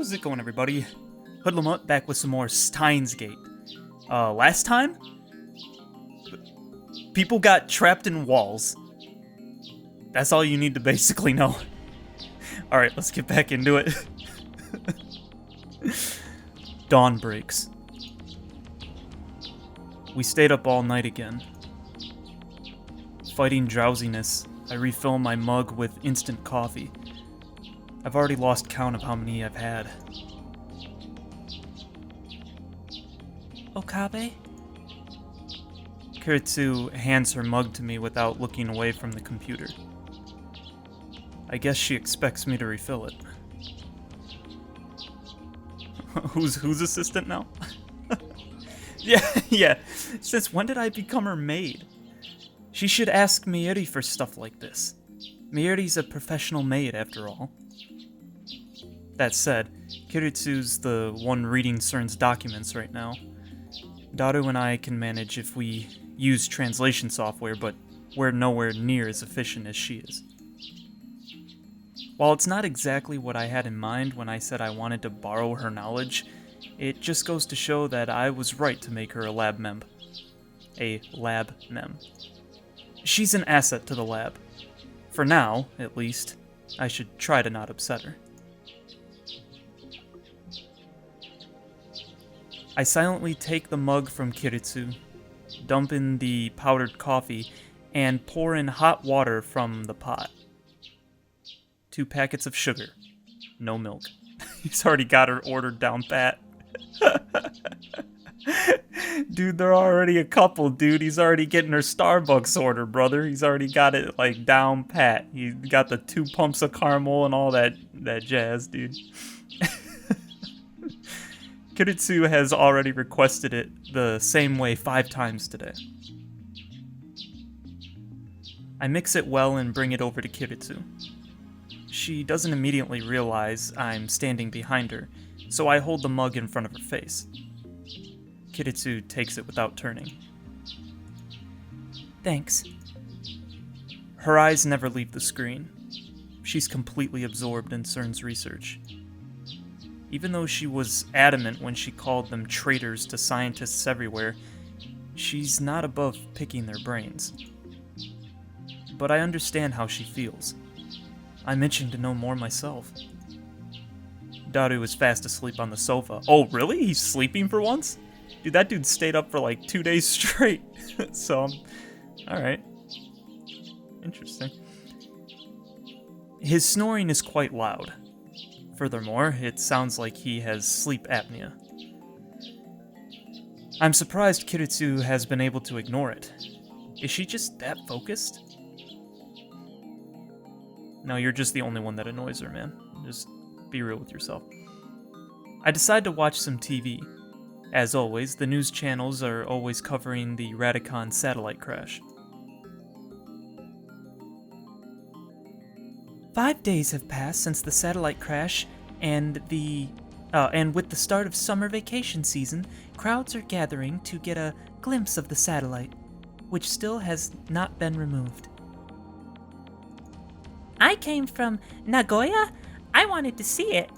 How's it going, everybody? HoodlaMutt back with some more Steins Gate. Last time, people got trapped in walls. That's all you need to basically know. Alright, let's get back into it. Dawn breaks. We stayed up all night again. Fighting drowsiness, I refill my mug with instant coffee. I've already lost count of how many I've had. Okabe? Kiritsu hands her mug to me without looking away from the computer. I guess she expects me to refill it. Who's assistant now? Yeah. Since when did I become her maid? She should ask MAYURI for stuff like this. MAYURI's a professional maid, after all. That said, Kiritsu's the one reading CERN's documents right now. Daru and I can manage if we use translation software, but we're nowhere near as efficient as she is. While it's not exactly what I had in mind when I said I wanted to borrow her knowledge, it just goes to show that I was right to make her a lab mem. She's an asset to the lab. For now, at least, I should try to not upset her. I silently take the mug from Kiritsu, dump in the powdered coffee, and pour in hot water from the pot. 2 packets of sugar. No milk. He's already got her ordered down pat. Dude, there are already a couple, dude. He's already getting her Starbucks order, brother. He's already got it, like, down pat. He's got the 2 pumps of caramel and all that jazz, dude. Kiritsu has already requested it the same way 5 times today. I mix it well and bring it over to Kiritsu. She doesn't immediately realize I'm standing behind her, so I hold the mug in front of her face. Kiritsu takes it without turning. Thanks. Her eyes never leave the screen. She's completely absorbed in CERN's research. Even though she was adamant when she called them traitors to scientists everywhere, she's not above picking their brains. But I understand how she feels. I'm itching to know more myself. Daru is fast asleep on the sofa. Oh, really? He's sleeping for once? Dude, that dude stayed up for like 2 days straight. So, alright. Interesting. His snoring is quite loud. Furthermore, it sounds like he has sleep apnea. I'm surprised Kiritsu has been able to ignore it. Is she just that focused? No, you're just the only one that annoys her, man. Just be real with yourself. I decide to watch some TV. As always, the news channels are always covering the Radicon satellite crash. 5 days have passed since the satellite crash, and with the start of summer vacation season, crowds are gathering to get a glimpse of the satellite, which still has not been removed. I came from Nagoya. I wanted to see it.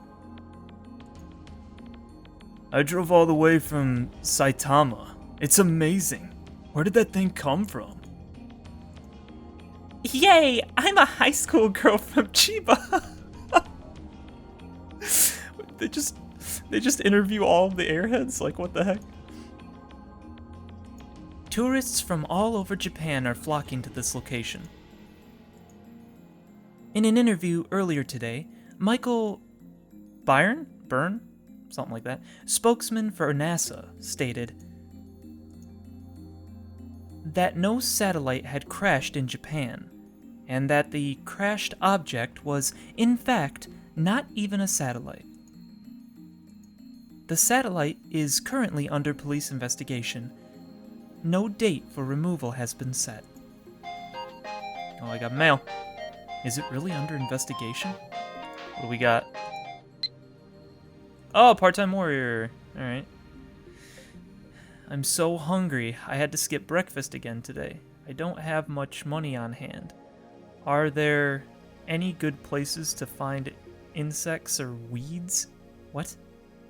I drove all the way from Saitama. It's amazing. Where did that thing come from? Yay! I'm a high school girl from Chiba. They just interview all of the airheads? Like, what the heck? Tourists from all over Japan are flocking to this location. In an interview earlier today, Michael Byrne, something like that, spokesman for NASA, stated that no satellite had crashed in Japan, and that the crashed object was, in fact, not even a satellite. The satellite is currently under police investigation. No date for removal has been set. Oh, I got mail. Is it really under investigation? What do we got? Oh, part-time warrior. Alright. I'm so hungry, I had to skip breakfast again today. I don't have much money on hand. Are there any good places to find insects or weeds? What?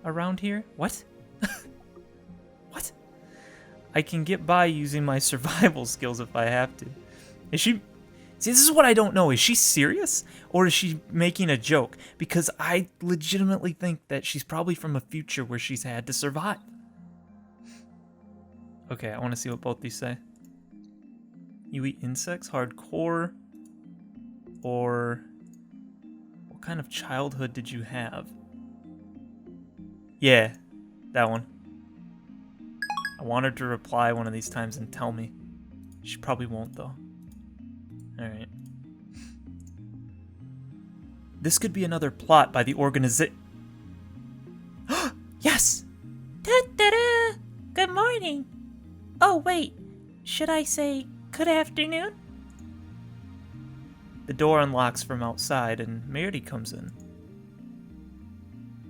Around here? What? What? I can get by using my survival skills if I have to. Is she... See, this is what I don't know. Is she serious? Or is she making a joke? Because I legitimately think that she's probably from a future where she's had to survive. Okay, I want to see what both these say. You eat insects, hardcore, or what kind of childhood did you have? Yeah, that one. I want her to reply one of these times and tell me. She probably won't, though. Alright. This could be another plot by the organization. Yes! Ta-da-da! Good morning. Oh, wait. Should I say good afternoon? The door unlocks from outside and MAYURI comes in.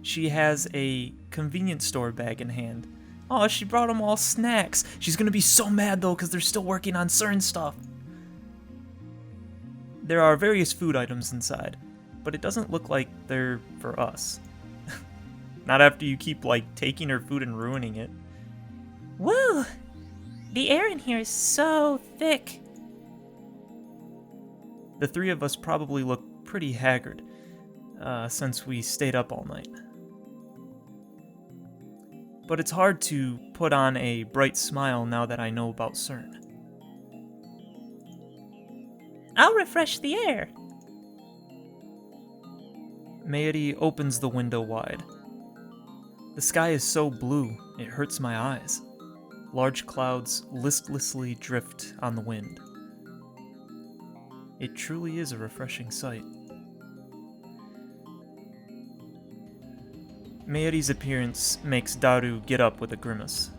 She has a convenience store bag in hand. Oh, she brought them all snacks. She's gonna be so mad though because they're still working on certain stuff. There are various food items inside, but it doesn't look like they're for us. Not after you keep, like, taking her food and ruining it. Woo! The air in here is so thick. The three of us probably look pretty haggard, since we stayed up all night. But it's hard to put on a bright smile now that I know about CERN. I'll refresh the air. MAYURI opens the window wide. The sky is so blue, it hurts my eyes. Large clouds listlessly drift on the wind. It truly is a refreshing sight. MAYURI's appearance makes Daru get up with a grimace.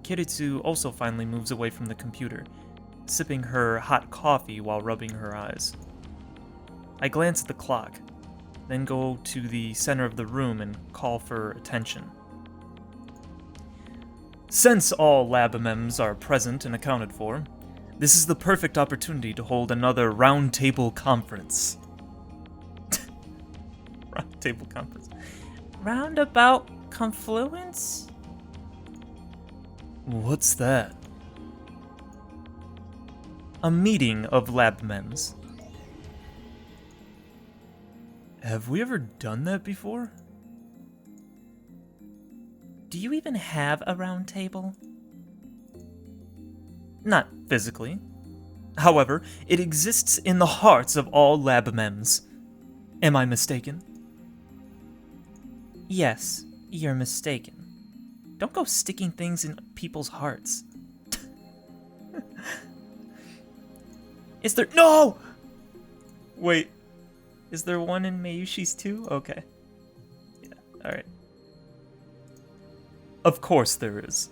Kiritsu also finally moves away from the computer, sipping her hot coffee while rubbing her eyes. I glance at the clock, then go to the center of the room and call for attention. Since all lab MEMs are present and accounted for, this is the perfect opportunity to hold another roundtable conference. Roundtable conference. Roundabout confluence? What's that? A meeting of lab MEMs. Have we ever done that before? Do you even have a round table? Not physically. However, it exists in the hearts of all lab MEMs. Am I mistaken? Yes, you're mistaken. Don't go sticking things in people's hearts. Is there— No! Wait. Is there one in Mayushi's too? Okay. Yeah, alright. Of course there is.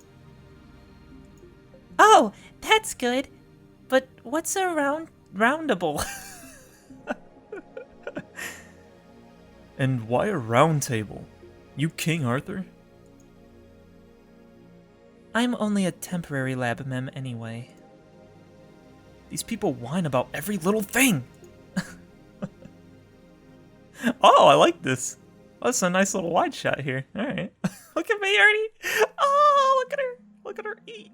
Oh, that's good. But what's a roundable? And why a round table? You King Arthur? I'm only a temporary lab mem anyway. These people whine about every little thing. Oh, I like this. Oh, that's a nice little wide shot here. Alright. Look at MAYURI. Oh, look at her. Look at her eat.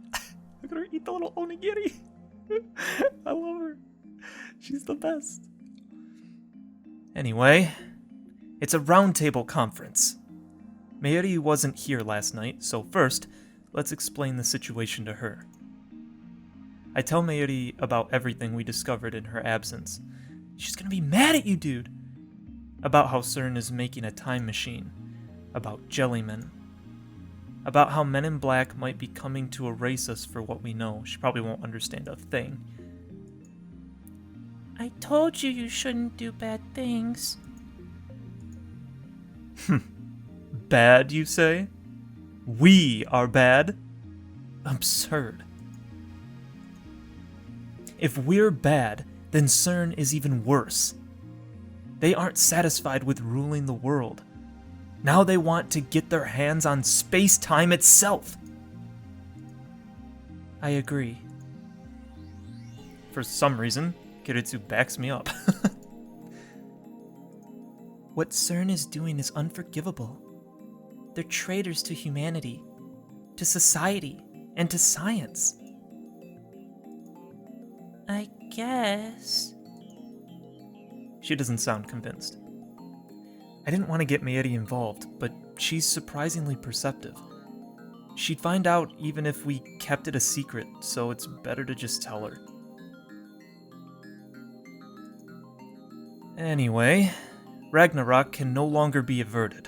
Look at her eat the little onigiri. I love her. She's the best. Anyway, it's a roundtable conference. MAYURI wasn't here last night, so first, let's explain the situation to her. I tell MAYURI about everything we discovered in her absence. She's gonna be mad at you, dude. About how CERN is making a time machine. About jellymen. About how Men in Black might be coming to erase us for what we know. She probably won't understand a thing. I told you you shouldn't do bad things. Bad, you say? We are bad? Absurd. If we're bad, then CERN is even worse. They aren't satisfied with ruling the world. Now they want to get their hands on space-time itself. I agree. For some reason, Kiritsu backs me up. What CERN is doing is unforgivable. They're traitors to humanity, to society, and to science. I guess. She doesn't sound convinced. I didn't want to get MAYURI involved, but she's surprisingly perceptive. She'd find out even if we kept it a secret, so it's better to just tell her. Anyway, Ragnarok can no longer be averted.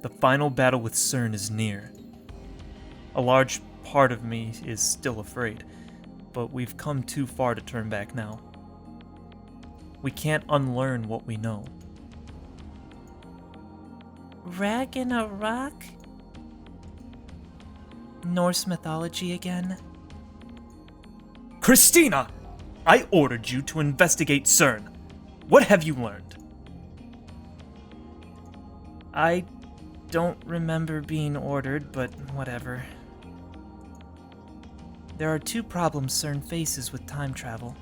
The final battle with CERN is near. A large part of me is still afraid, but we've come too far to turn back now. We can't unlearn what we know. Ragnarok? Norse mythology again? Christina! I ordered you to investigate CERN. What have you learned? I don't remember being ordered, but whatever. There are two problems CERN faces with time travel.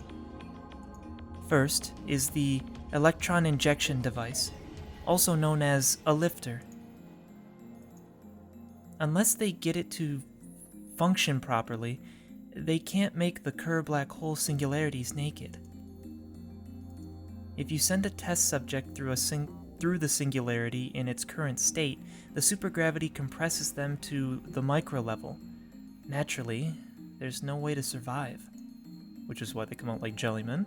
First is the electron injection device, also known as a lifter. Unless they get it to function properly, they can't make the Kerr black hole singularities naked. If you send a test subject through the singularity in its current state, the supergravity compresses them to the micro level. Naturally, there's no way to survive, which is why they come out like jellymen.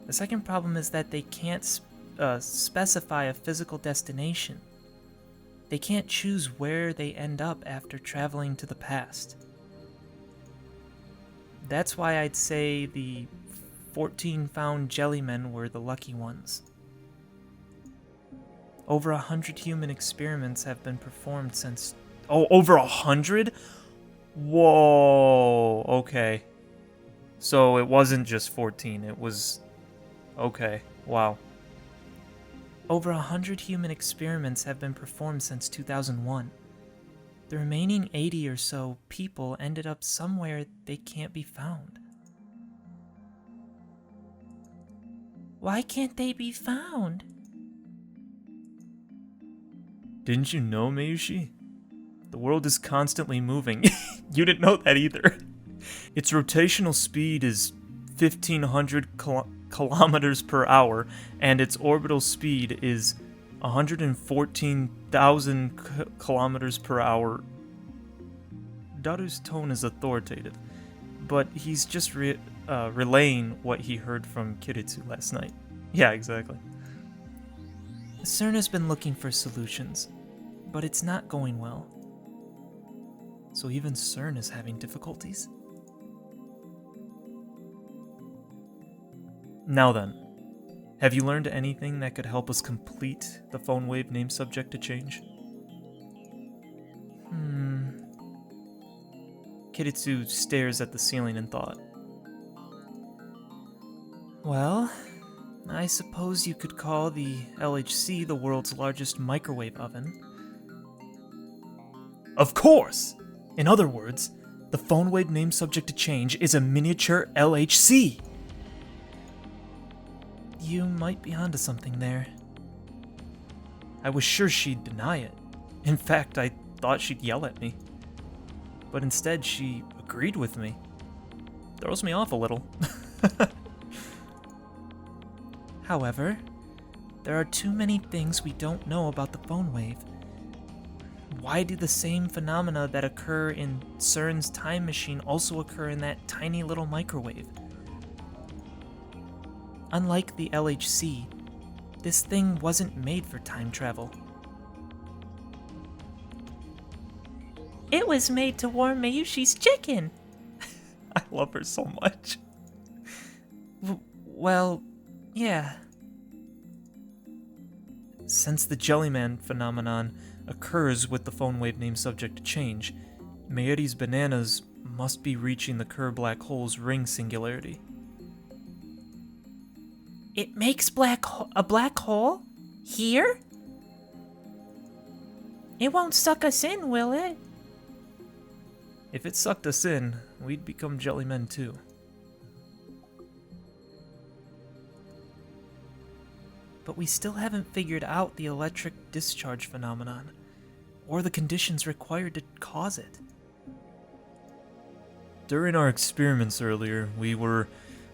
The second problem is that they can't specify a physical destination. They can't choose where they end up after traveling to the past. That's why I'd say the 14 found jellymen were the lucky ones. Over 100 human experiments have been performed since... Oh, over 100? Whoa, okay. So it wasn't just 14, it was... Okay, wow. Over 100 human experiments have been performed since 2001. The remaining 80 or so people ended up somewhere they can't be found. Why can't they be found? Didn't you know, Mayushi? The world is constantly moving. You didn't know that either. Its rotational speed is 1,500 kilometers per hour, and its orbital speed is 114,000 kilometers per hour. Daru's tone is authoritative, but he's just relaying what he heard from Kiritsu last night. Yeah, exactly. CERN has been looking for solutions, but it's not going well. So even CERN is having difficulties? Now then, have you learned anything that could help us complete the phone wave name subject to change? Kiritsu stares at the ceiling in thought. Well, I suppose you could call the LHC the world's largest microwave oven. Of course! In other words, the phone wave name subject to change is a miniature LHC! You might be onto something there. I was sure she'd deny it. In fact, I thought she'd yell at me. But instead, she agreed with me. Throws me off a little. However, there are too many things we don't know about the phone wave. Why do the same phenomena that occur in CERN's time machine also occur in that tiny little microwave? Unlike the LHC, this thing wasn't made for time travel. It was made to warm Mayushi's chicken! I love her so much. Well, yeah. Since the Jellyman phenomenon occurs with the phone wave name subject to change, Mayuri's bananas must be reaching the Kerr black hole's ring singularity. It makes a black hole? Here? It won't suck us in, will it? If it sucked us in, we'd become jellymen too. but we still haven't figured out the electric discharge phenomenon, or the conditions required to cause it. During our experiments earlier, we were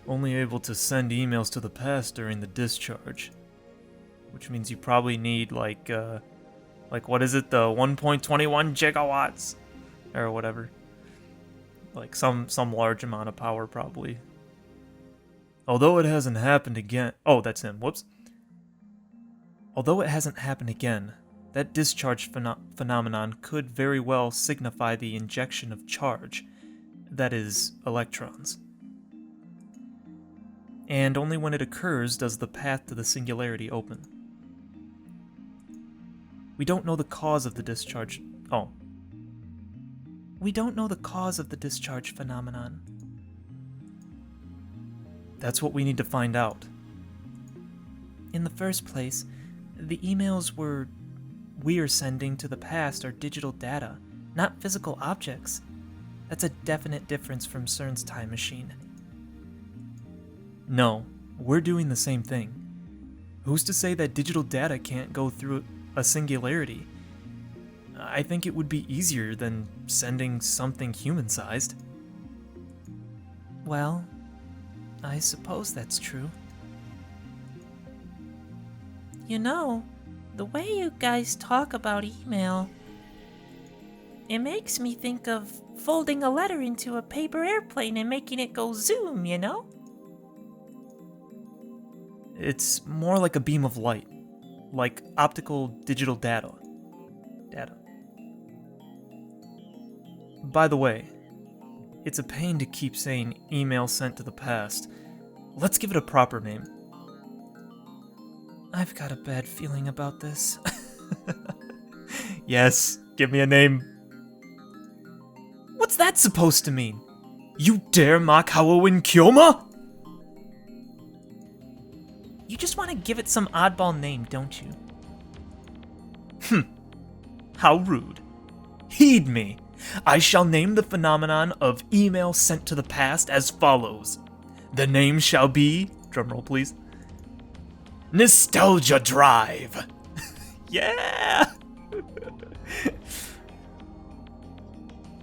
only able to send emails to the past during the discharge. Which means you probably need like what is it, the 1.21 gigawatts? Or whatever. Like some large amount of power probably. Although it hasn't happened again. Oh, that's him. Whoops. Although it hasn't happened again, that discharge phenomenon could very well signify the injection of charge, that is, electrons. And only when it occurs does the path to the singularity open. We don't know the cause of the discharge. Oh. We don't know the cause of the discharge phenomenon. That's what we need to find out. In the first place, the emails we're sending to the past are digital data, not physical objects. That's a definite difference from CERN's time machine. No, we're doing the same thing. Who's to say that digital data can't go through a singularity? I think it would be easier than sending something human-sized. Well, I suppose that's true. You know, the way you guys talk about email, it makes me think of folding a letter into a paper airplane and making it go zoom, you know? It's more like a beam of light, like optical digital data. By the way, it's a pain to keep saying email sent to the past. Let's give it a proper name. I've got a bad feeling about this. Yes, give me a name. What's that supposed to mean? You dare mock Halloween Kyoma? You just want to give it some oddball name, don't you? How rude. Heed me. I shall name the phenomenon of email sent to the past as follows. The name shall be, drumroll please, Nostalgia Drive. Yeah!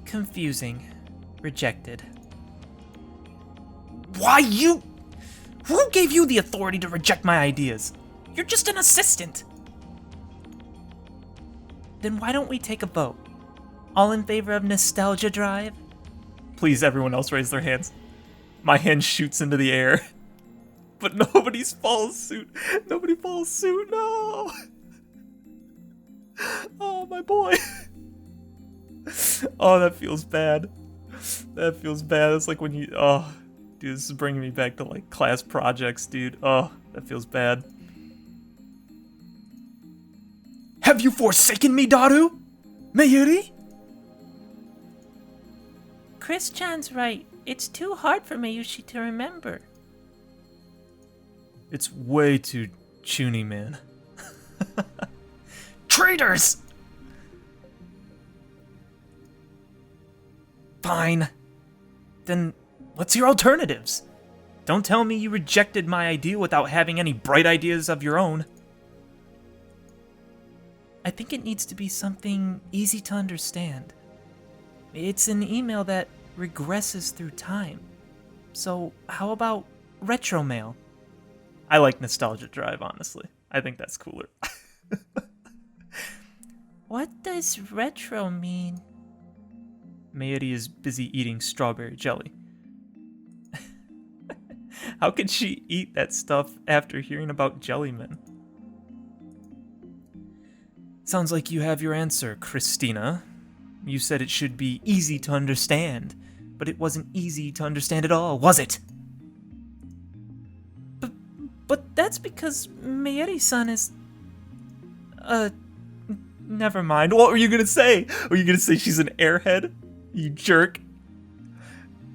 Confusing. Rejected. Why you? Who gave you the authority to reject my ideas? You're just an assistant. Then why don't we take a vote? All in favor of Nostalgia Drive? Please, everyone else raise their hands. My hand shoots into the air. But nobody follows suit. Nobody follows suit, no! Oh, my boy. Oh, that feels bad. That feels bad. It's like when you... Oh, dude, this is bringing me back to, like, class projects, dude. Oh, that feels bad. Have you forsaken me, Daru? Mayuri? Chris-chan's right. It's too hard for Mayushi to remember. It's way too chuny, man. Traitors! Fine. Then what's your alternatives? Don't tell me you rejected my idea without having any bright ideas of your own. I think it needs to be something easy to understand. It's an email that regresses through time. So how about retro mail? I like Nostalgia Drive, honestly. I think that's cooler. What does retro mean? Mayuri is busy eating strawberry jelly. How could she eat that stuff after hearing about jellymen? Sounds like you have your answer, Christina. You said it should be easy to understand, but it wasn't easy to understand at all, was it? But that's because Mayuri-san is... Never mind. What were you gonna say? Were you gonna say she's an airhead? You jerk.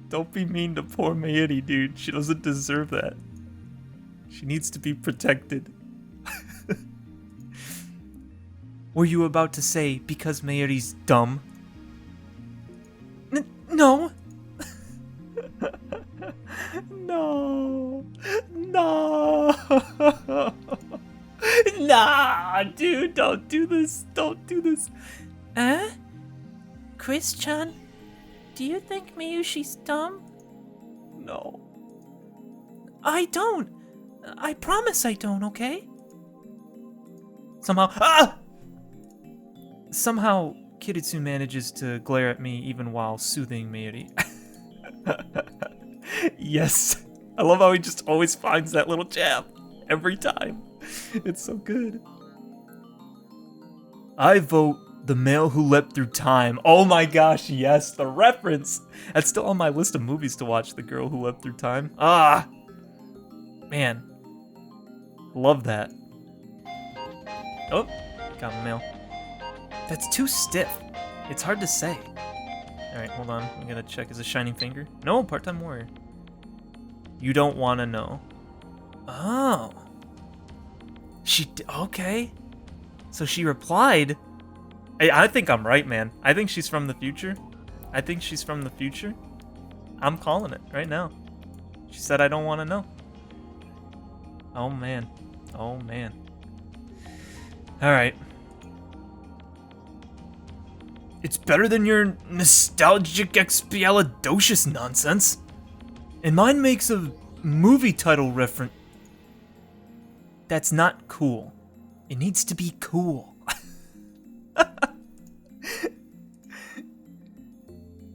Don't be mean to poor Mayuri, dude. She doesn't deserve that. She needs to be protected. Were you about to say because Mayuri's dumb? No. No. No. Nah, dude, don't do this. Don't do this. Chris-chan, do you think Mayushi's dumb? No. I don't. I promise I don't, okay? Somehow, Kiritsu manages to glare at me even while soothing Mayuri. Yes. I love how he just always finds that little jab. Every time. It's so good. I vote The Male Who Leapt Through Time. Oh my gosh, yes, the reference. That's still on my list of movies to watch, The Girl Who Leapt Through Time. Ah. Man. Love that. Oh, got my mail. That's too stiff. It's hard to say. Alright, hold on. I'm gonna check. Is it Shining Finger? No, Part-Time Warrior. You don't want to know. Oh. Okay. So she replied. I think I'm right, man. I think she's from the future. I think she's from the future. I'm calling it right now. She said I don't want to know. Oh, man. Oh, man. All right. It's better than your nostalgic expialidocious nonsense. And mine makes a movie title reference. That's not cool. It needs to be cool.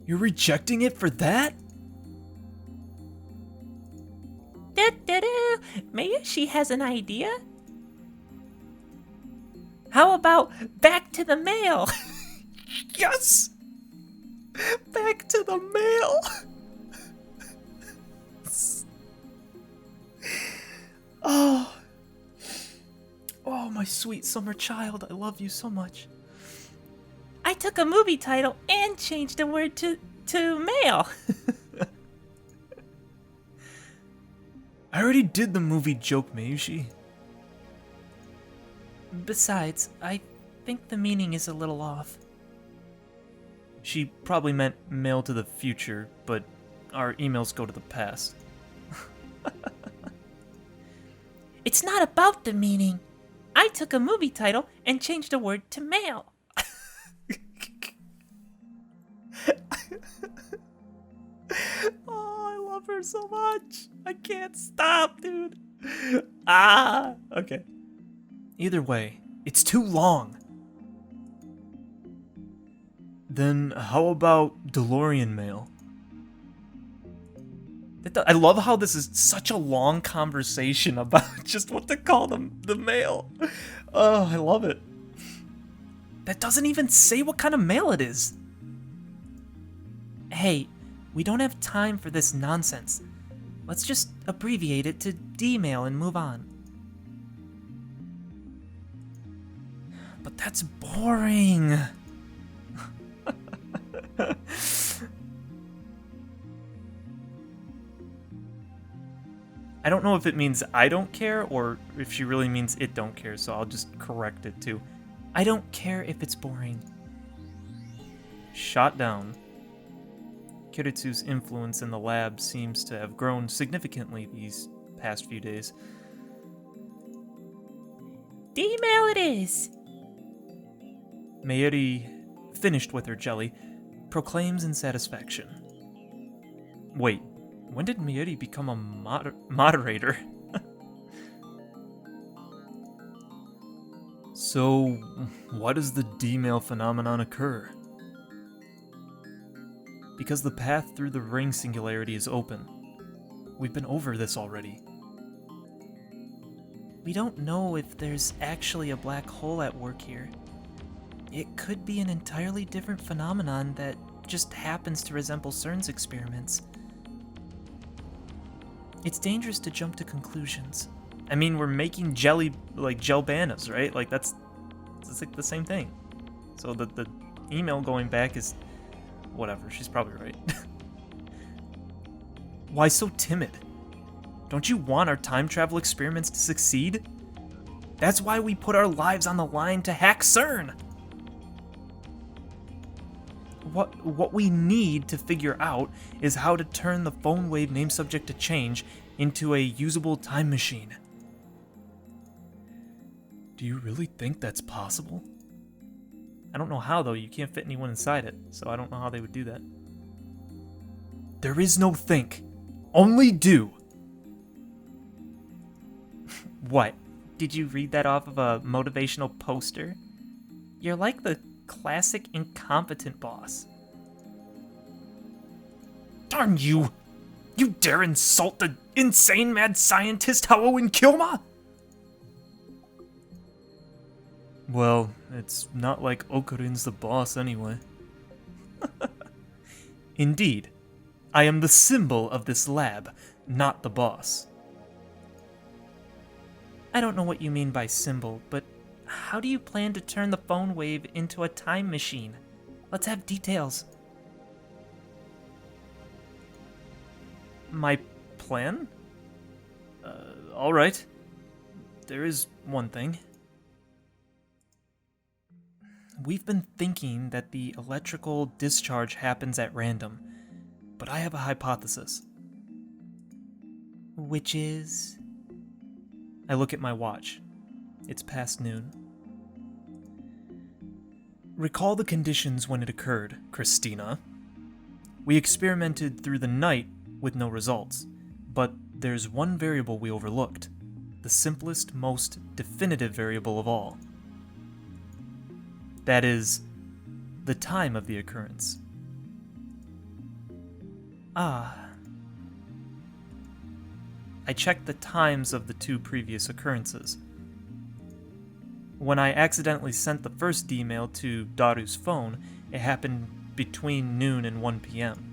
You're rejecting it for that? Mayushi has an idea. How about back to the mail? Yes! Back to the mail! Oh. Oh, my sweet summer child, I love you so much. I took a movie title and changed the word to mail. I already did the movie joke, Mayushi. Besides, I think the meaning is a little off. She probably meant mail to the future, but our emails go to the past. It's not about the meaning. I took a movie title and changed the word to mail. Oh, I love her so much. I can't stop, dude. Ah, okay. Either way, it's too long. Then how about DeLorean mail? I love how this is such a long conversation about just what to call them, the mail. Oh, I love it. That doesn't even say what kind of mail it is. Hey, we don't have time for this nonsense. Let's just abbreviate it to D-mail and move on. But that's boring. I don't know if it means I don't care or if she really means it don't care, so I'll just correct it too. I don't care if it's boring. Shot down. Kiritsu's influence in the lab seems to have grown significantly these past few days. D-mail it is. Mayuri, finished with her jelly, proclaims in satisfaction. Wait, when did Mayuri become a moderator? So, why does the D-mail phenomenon occur? Because the path through the ring singularity is open. We've been over this already. We don't know if there's actually a black hole at work here. It could be an entirely different phenomenon that just happens to resemble CERN's experiments. It's dangerous to jump to conclusions. I mean, we're making jelly, like gel bandas, right? Like it's like the same thing. So the email going back is whatever. She's probably right. Why so timid? Don't you want our time travel experiments to succeed? That's why we put our lives on the line to hack CERN. What we need to figure out is how to turn the phone wave name subject to change into a usable time machine. Do you really think that's possible? I don't know how, though. You can't fit anyone inside it, so I don't know how they would do that. There is no think. Only do. What? Did you read that off of a motivational poster? You're like the classic incompetent boss. Darn you! You dare insult the insane mad scientist Halloween Kilma? Well, it's not like Okarin's the boss anyway. Indeed, I am the symbol of this lab, not the boss. I don't know what you mean by symbol, but how do you plan to turn the phone wave into a time machine? Let's have details. My plan? Alright. There is one thing. We've been thinking that the electrical discharge happens at random, but I have a hypothesis. Which is? I look at my watch. It's past noon. Recall the conditions when it occurred, Christina. We experimented through the night with no results, but there's one variable we overlooked. The simplest, most definitive variable of all. That is, the time of the occurrence. Ah. I checked the times of the two previous occurrences. When I accidentally sent the first email to Daru's phone, it happened between noon and 1 p.m.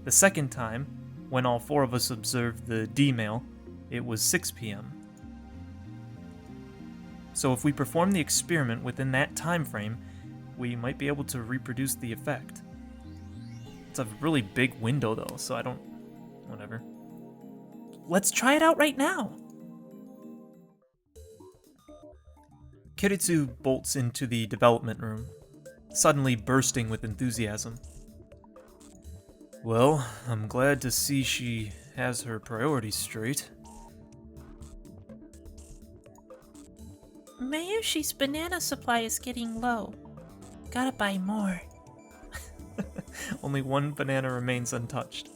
The second time, when all four of us observed the D-mail, it was 6 p.m. So if we perform the experiment within that time frame, we might be able to reproduce the effect. It's a really big window though, so I don't... whatever. Let's try it out right now! Kiritsu bolts into the development room, suddenly bursting with enthusiasm. Well, I'm glad to see she has her priorities straight. Mayushi's banana supply is getting low. Gotta buy more. Only one banana remains untouched.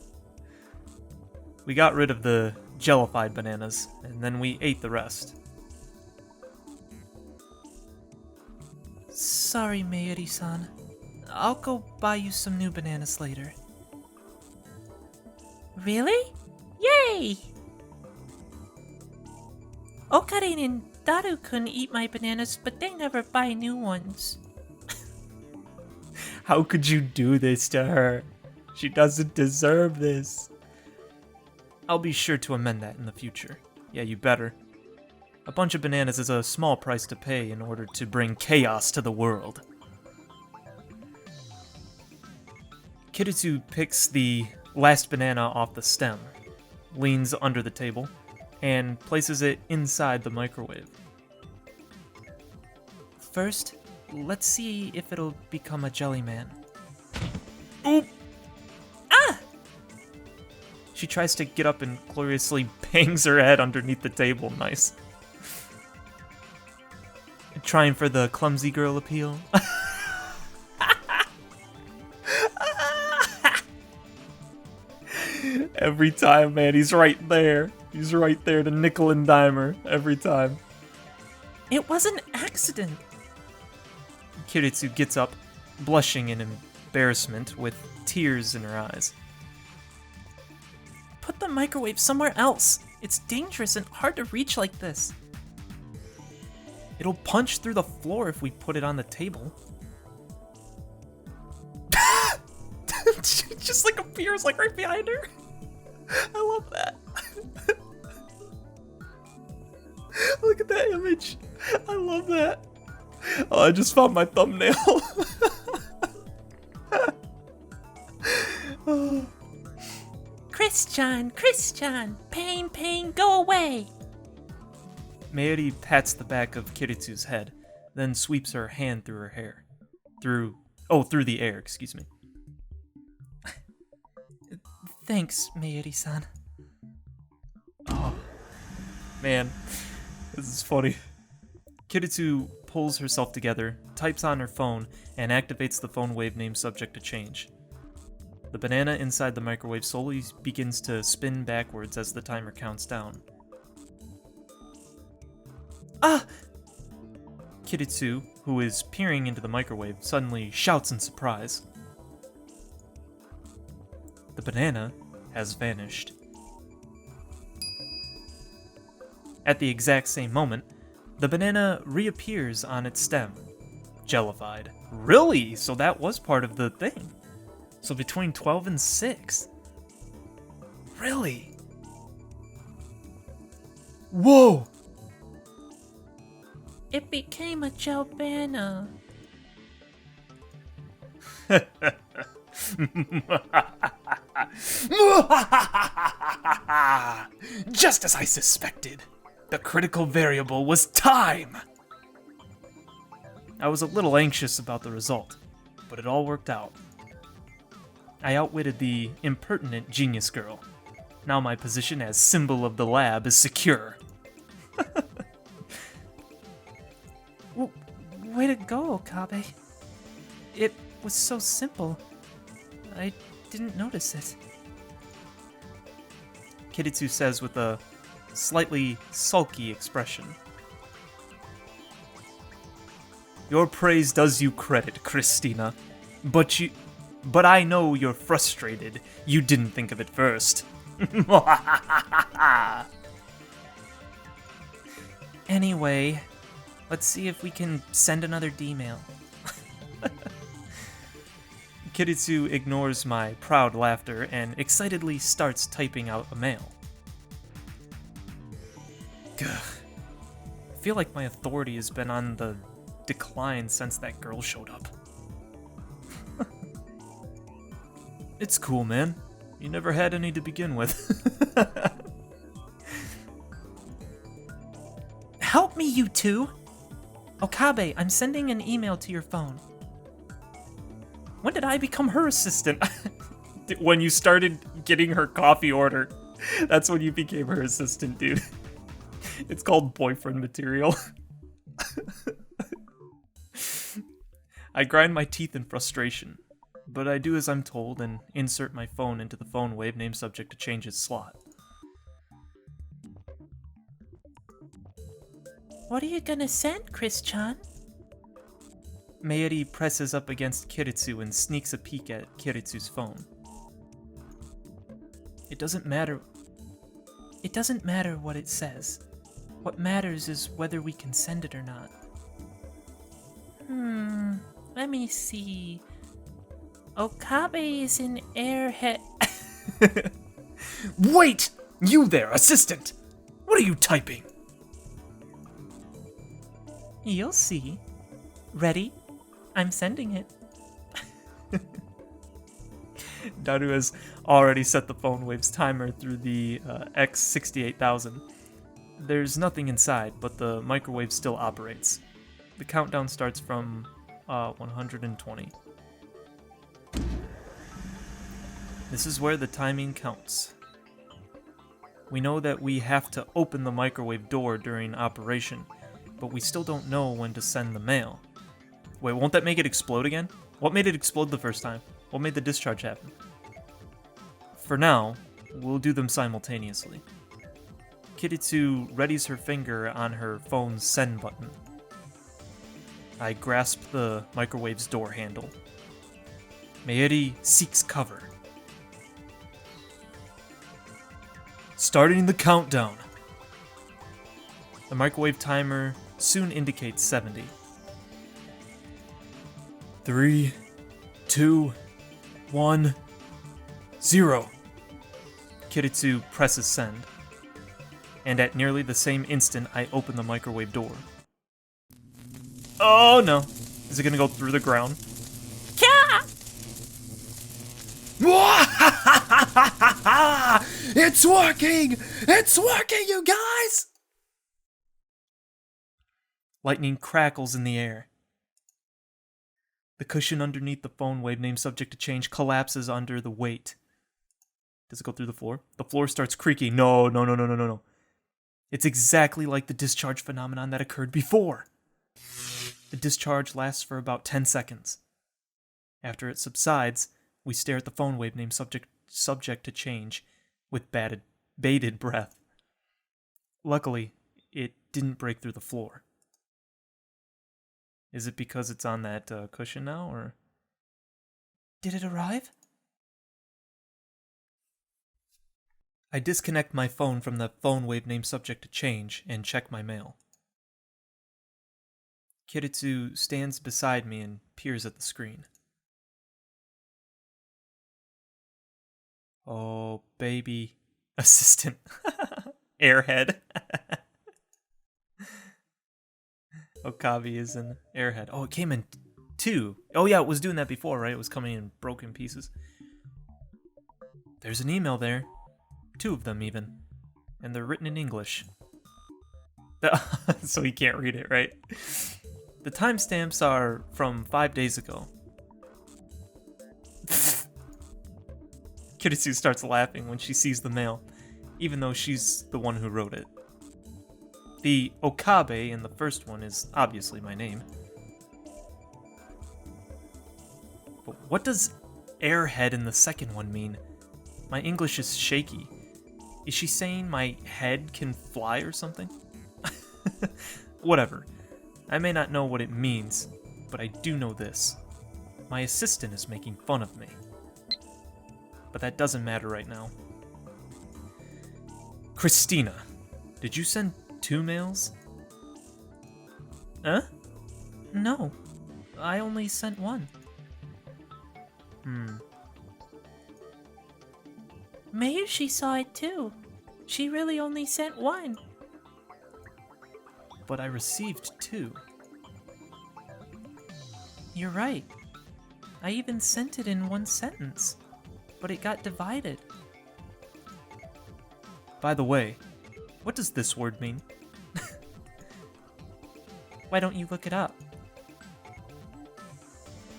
We got rid of the jellified bananas, and then we ate the rest. Sorry, Mayuri-san. I'll go buy you some new bananas later. Really? Yay! Okarin and Daru-kun eat my bananas, but they never buy new ones. How could you do this to her? She doesn't deserve this. I'll be sure to amend that in the future. Yeah, you better. A bunch of bananas is a small price to pay in order to bring chaos to the world. Kiritsu picks the last banana off the stem, leans under the table, and places it inside the microwave. First, let's see if it'll become a jelly man. Oop! Ah! She tries to get up and gloriously bangs her head underneath the table. Nice. Trying for the clumsy girl appeal. Every time, man, he's right there. He's right there to nickel and dime her every time. It was an accident. Kiritsu gets up, blushing in embarrassment with tears in her eyes. Put the microwave somewhere else. It's dangerous and hard to reach like this. It'll punch through the floor if we put it on the table. She just like appears like right behind her. I love that. Look at that image. I love that. Oh, I just found my thumbnail. Oh. Christian, pain, go away. Mayuri pats the back of Kiritsu's head, then sweeps her hand through her hair. Through the air, excuse me. Thanks, Mayuri-san. Oh, man, this is funny. Kiritsu pulls herself together, types on her phone, and activates the phone wave name subject to change. The banana inside the microwave slowly begins to spin backwards as the timer counts down. Ah! Kiritsu, who is peering into the microwave, suddenly shouts in surprise. The banana has vanished. At the exact same moment, the banana reappears on its stem, jellified. Really? So that was part of the thing. So between 12 and 6. Really? Whoa! It became a gel banana. Just as I suspected. The critical variable was time! I was a little anxious about the result, but it all worked out. I outwitted the impertinent genius girl. Now my position as symbol of the lab is secure. Way to go, Okabe. It was so simple. I didn't notice it. Kiritsu says with a slightly sulky expression. Your praise does you credit, Christina. But I know you're frustrated. You didn't think of it first. Anyway, let's see if we can send another D-mail. Kiritsu ignores my proud laughter and excitedly starts typing out a mail. Gah. I feel like my authority has been on the decline since that girl showed up. It's cool, man. You never had any to begin with. Help me, you two! Okabe, I'm sending an email to your phone. When did I become her assistant? When you started getting her coffee order. That's when you became her assistant, dude. It's called boyfriend material. I grind my teeth in frustration, but I do as I'm told and insert my phone into the phone wave name subject to change its slot. What are you gonna send, Chris-chan? Mayuri presses up against Kiritsu and sneaks a peek at Kiritsu's phone. It doesn't matter. It doesn't matter what it says. What matters is whether we can send it or not. Let me see. Okabe is an airhead. Wait! You there, assistant! What are you typing? You'll see. Ready? I'm sending it. Daru has already set the phone wave's timer through the X68000. There's nothing inside, but the microwave still operates. The countdown starts from 120. This is where the timing counts. We know that we have to open the microwave door during operation, but we still don't know when to send the mail. Wait, won't that make it explode again? What made it explode the first time? What made the discharge happen? For now, we'll do them simultaneously. Kiritsu readies her finger on her phone's send button. I grasp the microwave's door handle. Mayuri seeks cover. Starting the countdown. The microwave timer soon indicates 70. 3, 2, 1, 0. Kiritsu presses send. And at nearly the same instant, I open the microwave door. Oh no. Is it gonna go through the ground? It's working! It's working, you guys! Lightning crackles in the air. The cushion underneath the phone wave name subject to change collapses under the weight. Does it go through the floor? The floor starts creaking. No. It's exactly like the discharge phenomenon that occurred before. The discharge lasts for about 10 seconds. After it subsides, we stare at the phone wave named subject to change with bated breath. Luckily, it didn't break through the floor. Is it because it's on that cushion now, or? Did it arrive? I disconnect my phone from the phone wave named subject to change and check my mail. Kiritsu stands beside me and peers at the screen. Oh, baby. Assistant. Airhead. Okabe is an airhead. Oh, it came in 2. Oh yeah, it was doing that before, right? It was coming in broken pieces. There's an email there. 2 of them, even. And they're written in English. So he can't read it, right? The timestamps are from 5 days ago. Kiritsu starts laughing when she sees the mail, even though she's the one who wrote it. The Okabe in the first one is obviously my name. But what does airhead in the second one mean? My English is shaky. Is she saying my head can fly or something? Whatever. I may not know what it means, but I do know this. My assistant is making fun of me. But that doesn't matter right now. Christina, did you send 2 mails? Huh? No, I only sent 1. Mayushi saw it too. She really only sent 1. But I received 2. You're right. I even sent it in 1 sentence, but it got divided. By the way, what does this word mean? Why don't you look it up?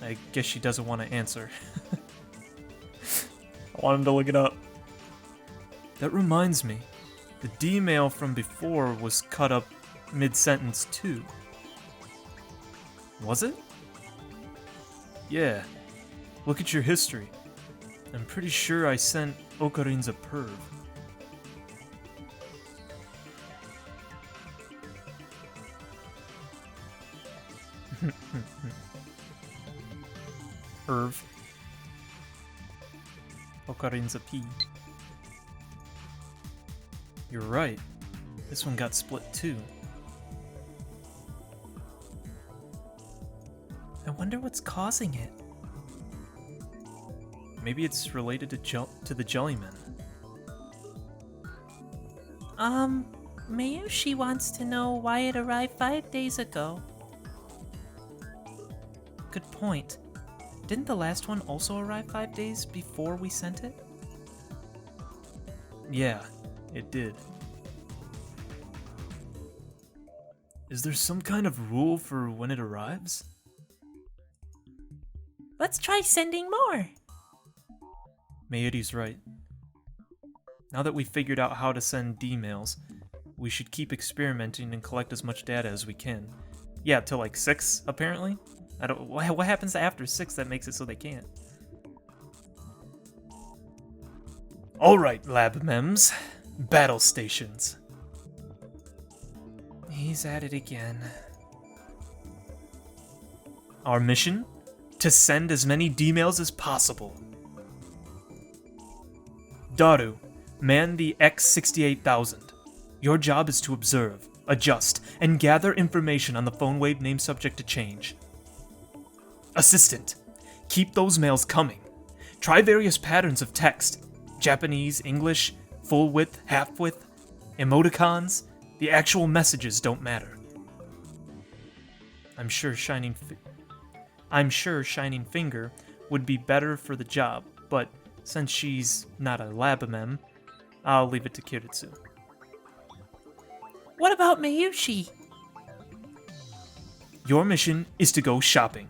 I guess she doesn't want to answer. I want him to look it up. That reminds me, the D-mail from before was cut up mid-sentence too. Was it? Yeah. Look at your history. I'm pretty sure I sent Okarin's a perv. Perv. Okarin's a P. You're right. This one got split too. I wonder what's causing it. Maybe it's related to the Jellymen. Mayushi wants to know why it arrived 5 days ago. Good point. Didn't the last one also arrive 5 days before we sent it? Yeah, it did. Is there some kind of rule for when it arrives? Let's try sending more. Mayuri's right. Now that we've figured out how to send D-mails, we should keep experimenting and collect as much data as we can. Yeah, till like 6, apparently? What happens after 6 that makes it so they can't? Alright, lab mems. Battle stations. He's at it again. Our mission? To send as many D-mails as possible. Daru, man the X-68000. Your job is to observe, adjust, and gather information on the phone wave named subject to change. Assistant, keep those mails coming. Try various patterns of text. Japanese, English, full width, half width, emoticons. The actual messages don't matter. I'm sure Shining Finger would be better for the job, but since she's not a labamem, I'll leave it to Kiritsu. What about Mayushi? Your mission is to go shopping.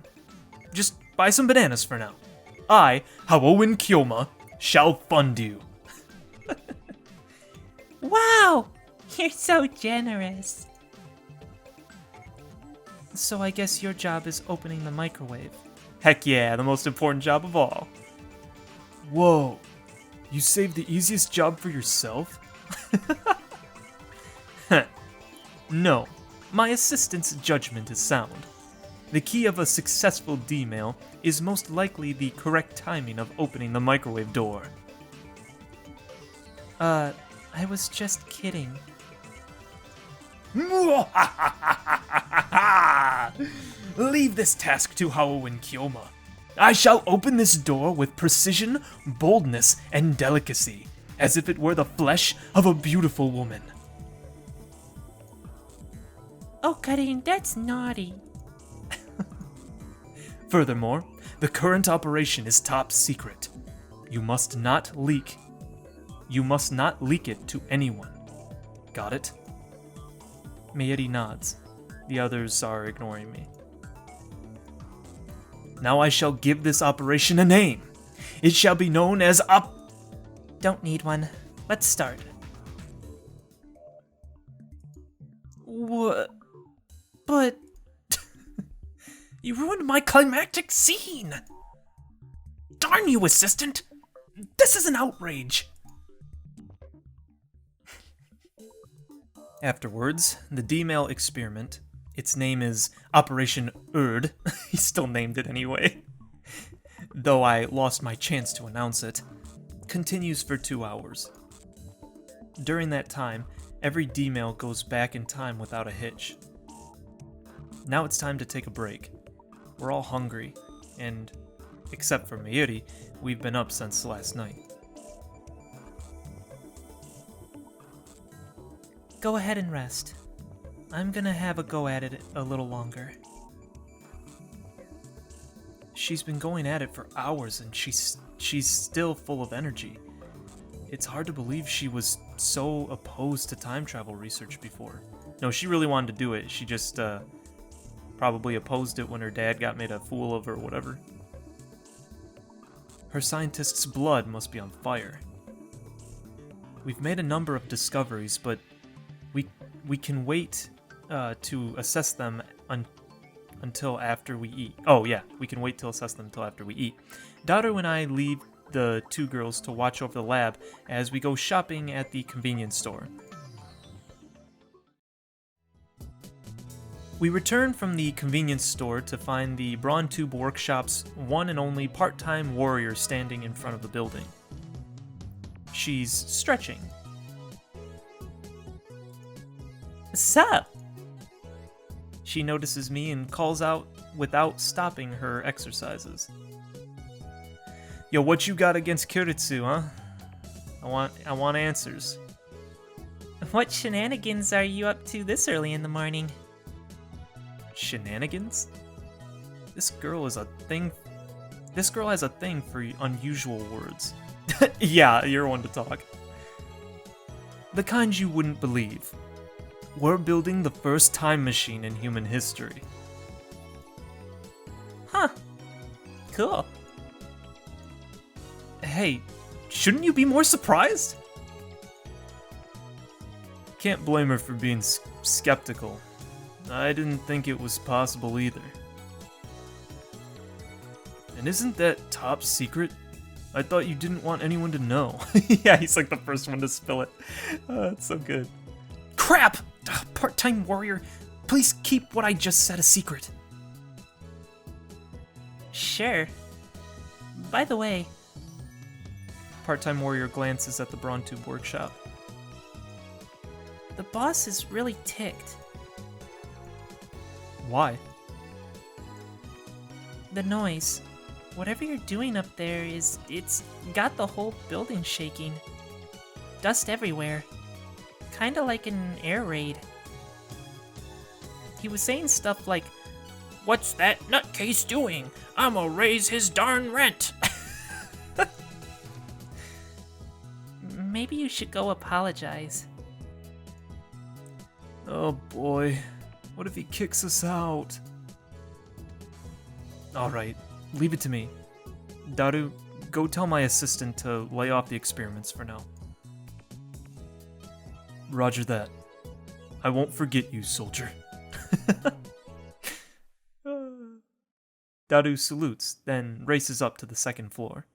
Just buy some bananas for now. I, Haowen Kyoma, shall fund you. Wow! You're so generous. So I guess your job is opening the microwave. Heck yeah, the most important job of all. Whoa, you saved the easiest job for yourself? No, my assistant's judgment is sound. The key of a successful D-mail is most likely the correct timing of opening the microwave door. I was just kidding. Leave this task to Hao and Kyoma. I shall open this door with precision, boldness, and delicacy, as if it were the flesh of a beautiful woman. Oh, Karin, that's naughty. Furthermore, the current operation is top secret. You must not leak it to anyone. Got it? Mayuri nods. The others are ignoring me. Now I shall give this operation a name. It shall be known as Don't need one. Let's start. What? But... You ruined my climactic scene! Darn you, assistant! This is an outrage! Afterwards, the D-mail experiment, its name is Operation Erd, he still named it anyway, though I lost my chance to announce it, continues for 2 hours. During that time, every D-mail goes back in time without a hitch. Now it's time to take a break. We're all hungry, and, except for Mayuri, we've been up since last night. Go ahead and rest. I'm gonna have a go at it a little longer. She's been going at it for hours, and she's still full of energy. It's hard to believe she was so opposed to time travel research before. No, she really wanted to do it. She just, probably opposed it when her dad got made a fool of her or whatever. Her scientist's blood must be on fire. We've made a number of discoveries, but we can wait to assess them until after we eat. Oh yeah, we can wait to assess them until after we eat. Daru and I leave the 2 girls to watch over the lab as we go shopping at the convenience store. We return from the convenience store to find the Braun Tube Workshop's one and only part-time warrior standing in front of the building. She's stretching. Sup? She notices me and calls out without stopping her exercises. Yo, what you got against Kiritsu, huh? I want answers. What shenanigans are you up to this early in the morning? Shenanigans? This girl has a thing for unusual words. Yeah, you're one to talk. The kind you wouldn't believe. We're building the first time machine in human history. Huh. Cool. Hey, shouldn't you be more surprised? Can't blame her for being skeptical. I didn't think it was possible either. And isn't that top secret? I thought you didn't want anyone to know. Yeah, he's like the first one to spill it. It's so good. Crap! Part-time warrior, please keep what I just said a secret. Sure. By the way... Part-time warrior glances at the Braun Tube Workshop. The boss is really ticked. Why? The noise. Whatever you're doing up there it's got the whole building shaking. Dust everywhere. Kinda like an air raid. He was saying stuff like, "What's that nutcase doing? I'ma raise his darn rent." Maybe you should go apologize. Oh boy, what if he kicks us out? Alright, leave it to me. Daru, go tell my assistant to lay off the experiments for now. Roger that. I won't forget you, soldier. Daru salutes, then races up to the second floor.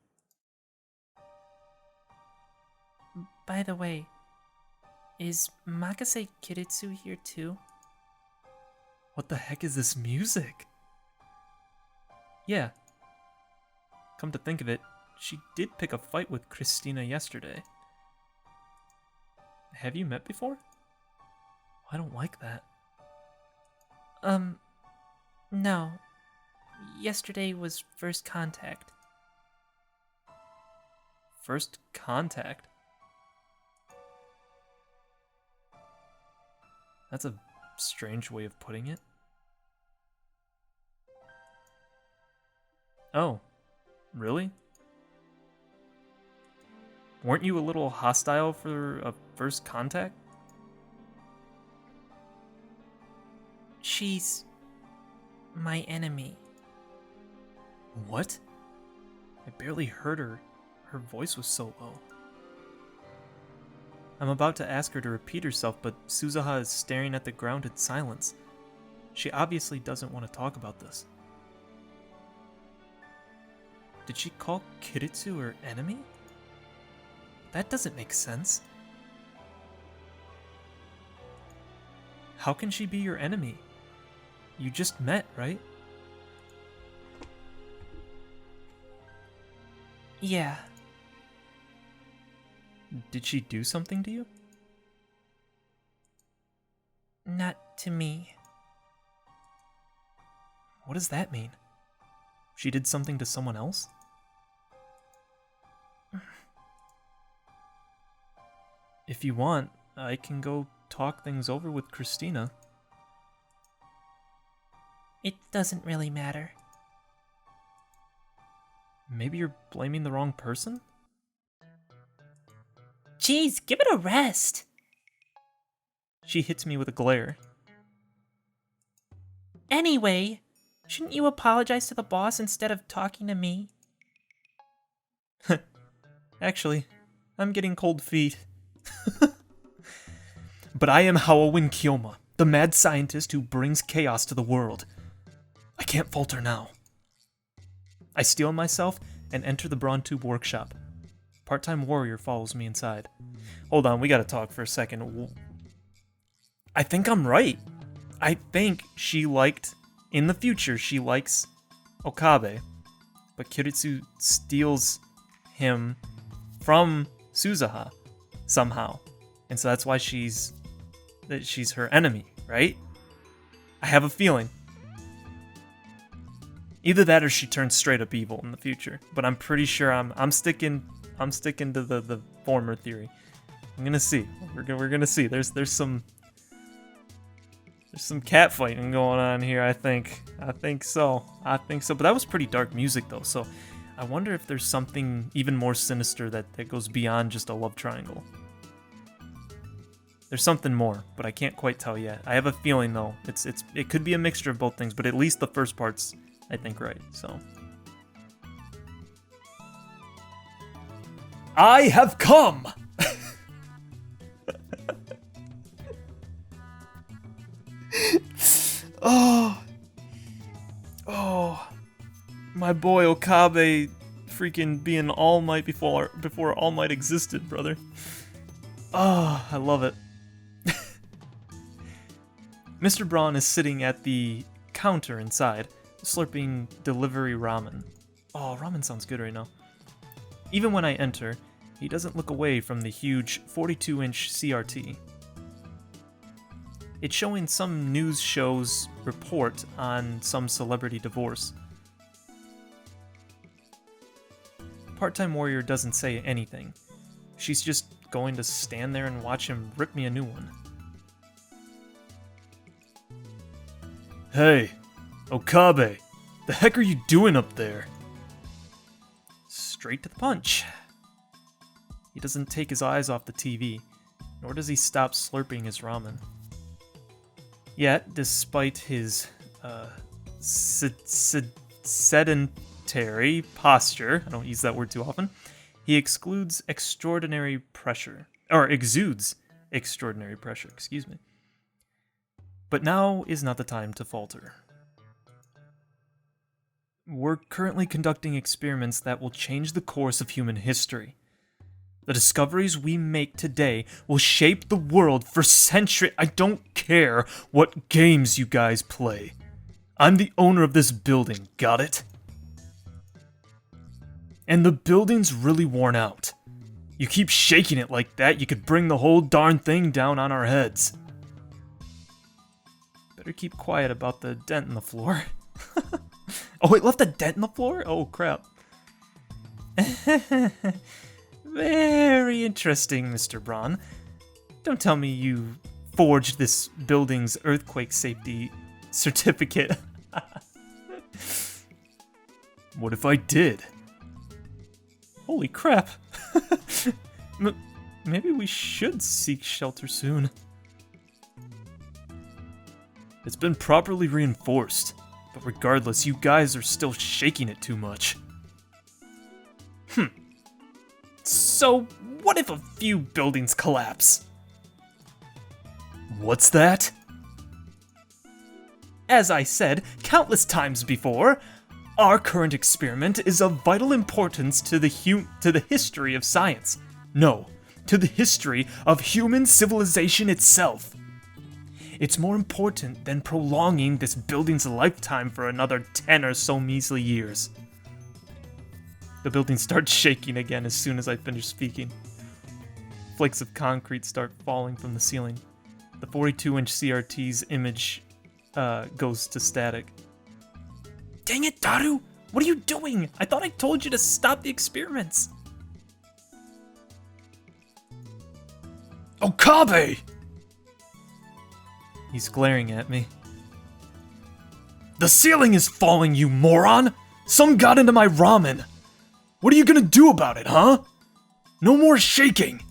By the way, is Makase Kiritsu here too? What the heck is this music? Yeah. Come to think of it, she did pick a fight with Christina yesterday. Have you met before? I don't like that. No. Yesterday was first contact. First contact? That's a strange way of putting it. Oh, really? Weren't you a little hostile for a first contact? She's my enemy. What? I barely heard her. Her voice was so low. I'm about to ask her to repeat herself, but Suzuha is staring at the ground in silence. She obviously doesn't want to talk about this. Did she call Kiritsu her enemy? That doesn't make sense. How can she be your enemy? You just met, right? Yeah. Did she do something to you? Not to me. What does that mean? She did something to someone else? If you want, I can go talk things over with Christina. It doesn't really matter. Maybe you're blaming the wrong person? Jeez, give it a rest. She hits me with a glare. Anyway, shouldn't you apologize to the boss instead of talking to me? Actually, I'm getting cold feet. But I am Hawawin Kyoma, the mad scientist who brings chaos to the world. I can't falter now. I steel myself and enter the Brawn Tube workshop. Part-time warrior follows me inside. Hold on, we gotta talk for a second. I think I'm right. I think in the future, she likes Okabe, but Kiritsu steals him from Suzuha somehow. And so that's why she's her enemy, right? I have a feeling. Either that or she turns straight up evil in the future. But I'm pretty sure I'm sticking to the former theory. I'm gonna see. We're gonna see. There's some cat fighting going on here, I think. I think so. But that was pretty dark music though, so I wonder if there's something even more sinister that goes beyond just a love triangle. There's something more, but I can't quite tell yet. I have a feeling though. It could be a mixture of both things, but at least the first part's, I think, right. So I have come. Oh, my boy Okabe, freaking being All Might before All Might existed, brother. Oh, I love it. Mr. Braun is sitting at the counter inside, slurping delivery ramen. Oh, ramen sounds good right now. Even when I enter, he doesn't look away from the huge 42-inch CRT. It's showing some news show's report on some celebrity divorce. Part-time warrior doesn't say anything. She's just going to stand there and watch him rip me a new one. Hey, Okabe, the heck are you doing up there? Straight to the punch. He doesn't take his eyes off the TV, nor does he stop slurping his ramen. Yet, despite his sedentary posture, I don't use that word too often, he exudes extraordinary pressure. Excuse me. But now is not the time to falter. We're currently conducting experiments that will change the course of human history. The discoveries we make today will shape the world for centuries. I don't care what games you guys play. I'm the owner of this building, got it? And the building's really worn out. You keep shaking it like that, you could bring the whole darn thing down on our heads. Better keep quiet about the dent in the floor. Oh, it left a dent in the floor? Oh, crap. Very interesting, Mr. Braun. Don't tell me you forged this building's earthquake safety certificate. What if I did? Holy crap. Maybe we should seek shelter soon. It's been properly reinforced, but regardless, you guys are still shaking it too much. So, what if a few buildings collapse? What's that? As I said countless times before, our current experiment is of vital importance to the history of science. No, to the history of human civilization itself. It's more important than prolonging this building's lifetime for another 10 or so measly years. The building starts shaking again as soon as I finish speaking. Flakes of concrete start falling from the ceiling. The 42-inch CRT's image goes to static. Dang it, Daru! What are you doing? I thought I told you to stop the experiments. Okabe! He's glaring at me. The ceiling is falling, you moron! Some got into my ramen! What are you gonna do about it, huh? No more shaking!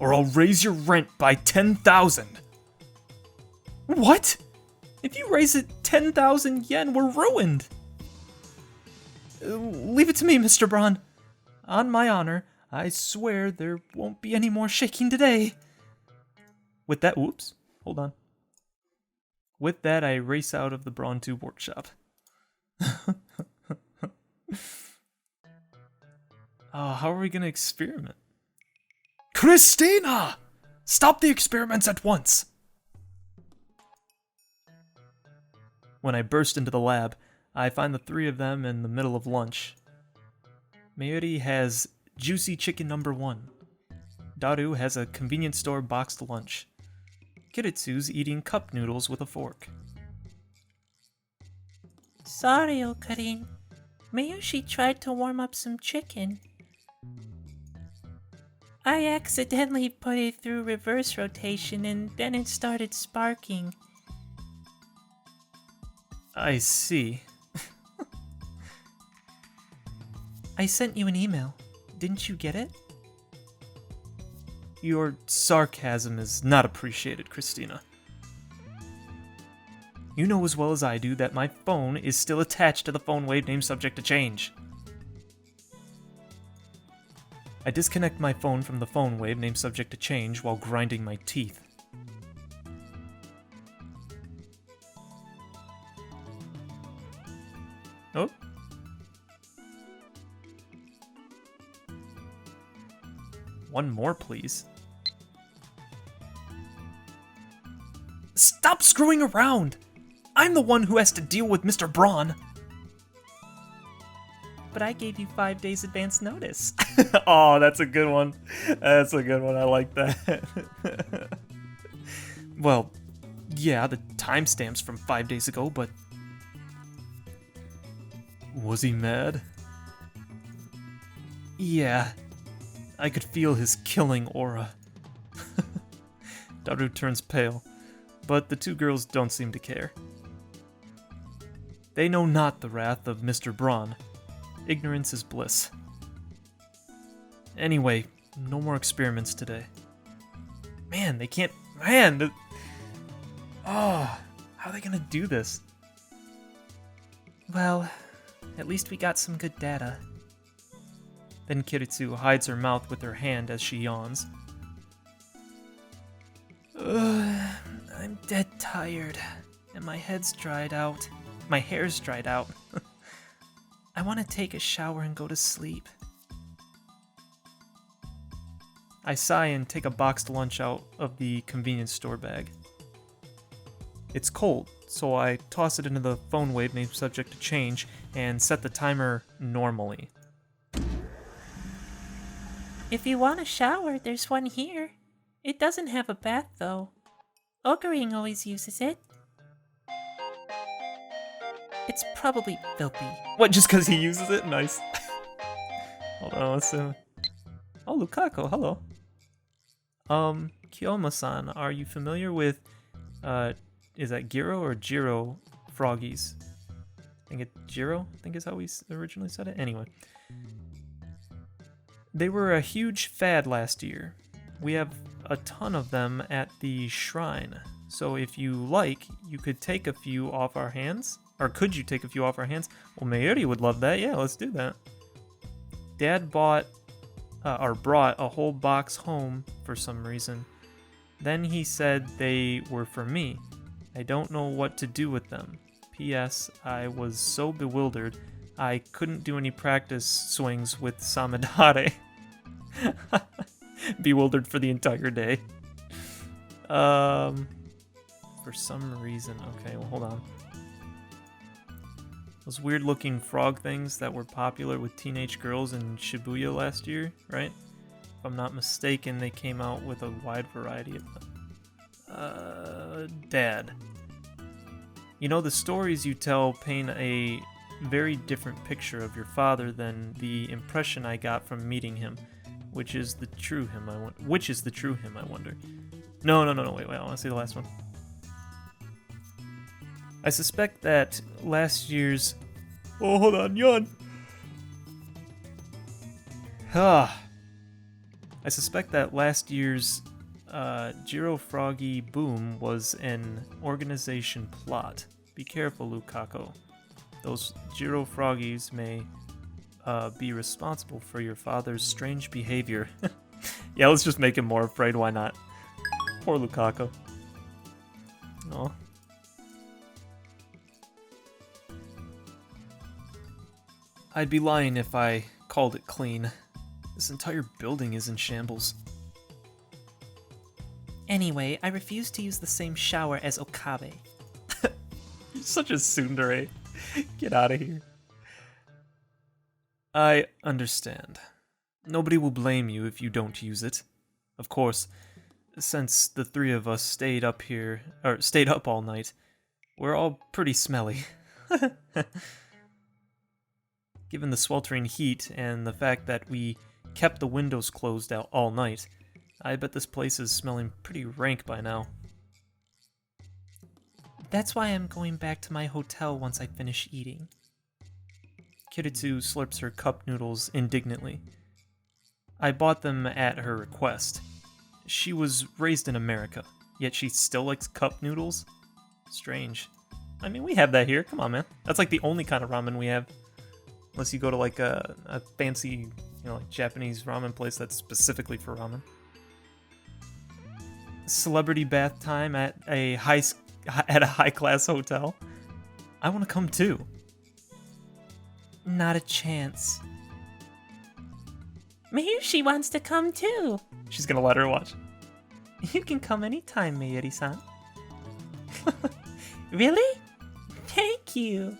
Or I'll raise your rent by 10,000. What? If you raise it 10,000 yen, we're ruined! Leave it to me, Mr. Braun. On my honor, I swear there won't be any more shaking today. With that, whoops, hold on. With that, I race out of the Braun Tube workshop. How are we gonna experiment? Christina! Stop the experiments at once! When I burst into the lab, I find the three of them in the middle of lunch. Mayuri has juicy chicken number 1. Daru has a convenience store boxed lunch. Kiritsu's eating cup noodles with a fork. Sorry, Okarin. Mayushi tried to warm up some chicken. I accidentally put it through reverse rotation and then it started sparking. I see. I sent you an email. Didn't you get it? Your sarcasm is not appreciated, Christina. You know as well as I do that my phone is still attached to the phone wave name subject to change. I disconnect my phone from the phone wave name subject to change while grinding my teeth. Oh. One more, please. Stop screwing around! I'm the one who has to deal with Mr. Braun. But I gave you 5 days advance notice. Oh, that's a good one. That's a good one. I like that. Well, yeah, the timestamp's from 5 days ago, but... Was he mad? Yeah. I could feel his killing aura. Daru turns pale, but the two girls don't seem to care. They know not the wrath of Mr. Braun. Ignorance is bliss. Anyway, no more experiments today. Man, they can't... Man! Oh, how are they gonna do this? Well, at least we got some good data. Then Kiritsu hides her mouth with her hand as she yawns. I'm dead tired, and my head's dried out. My hair's dried out. I want to take a shower and go to sleep. I sigh and take a boxed lunch out of the convenience store bag. It's cold, so I toss it into the phone wave named subject to change and set the timer normally. If you want a shower, there's one here. It doesn't have a bath, though. Ogering always uses it. It's probably filthy. What, just because he uses it? Nice. Hold on, let's Oh, Lukaku, hello. Kiyoma-san, are you familiar with, is that Giro or Jiro froggies? I think it's Jiro, I think is how we originally said it. Anyway. They were a huge fad last year. We have a ton of them at the shrine. So if you like, you could take a few off our hands. Or could you take a few off our hands? Well, Mayuri would love that. Yeah, let's do that. Dad brought a whole box home for some reason. Then he said they were for me. I don't know what to do with them. P.S. I was so bewildered, I couldn't do any practice swings with Samadare. Bewildered for the entire day. For some reason. Okay, well, hold on. Those weird looking frog things that were popular with teenage girls in Shibuya last year, right? If I'm not mistaken, they came out with a wide variety of them. Dad. You know, the stories you tell paint a very different picture of your father than the impression I got from meeting him. Which is the true him, I wonder. No, wait, I want to see the last one. I suspect that last year's... Oh, hold on, yawn. I suspect that last year's Jiro Froggy boom was an organization plot. Be careful, Lukaku. Those Jiro Froggies may be responsible for your father's strange behavior. Yeah, let's just make him more afraid, why not? Poor Lukaku. Oh. I'd be lying if I called it clean. This entire building is in shambles. Anyway, I refuse to use the same shower as Okabe. You're such a tsundere. Get out of here. I understand. Nobody will blame you if you don't use it. Of course, since the three of us stayed up all night, we're all pretty smelly. Given the sweltering heat and the fact that we kept the windows closed out all night, I bet this place is smelling pretty rank by now. That's why I'm going back to my hotel once I finish eating. Kiritsu slurps her cup noodles indignantly. I bought them at her request. She was raised in America, yet she still likes cup noodles? Strange. I mean, we have that here. Come on, man. That's like the only kind of ramen we have. Unless you go to like a fancy, like Japanese ramen place that's specifically for ramen. Celebrity bath time at a high-class hotel. I want to come too. Not a chance. Mayushi wants to come too. She's gonna let her watch. You can come anytime, Mayuri-san. Really? Thank you.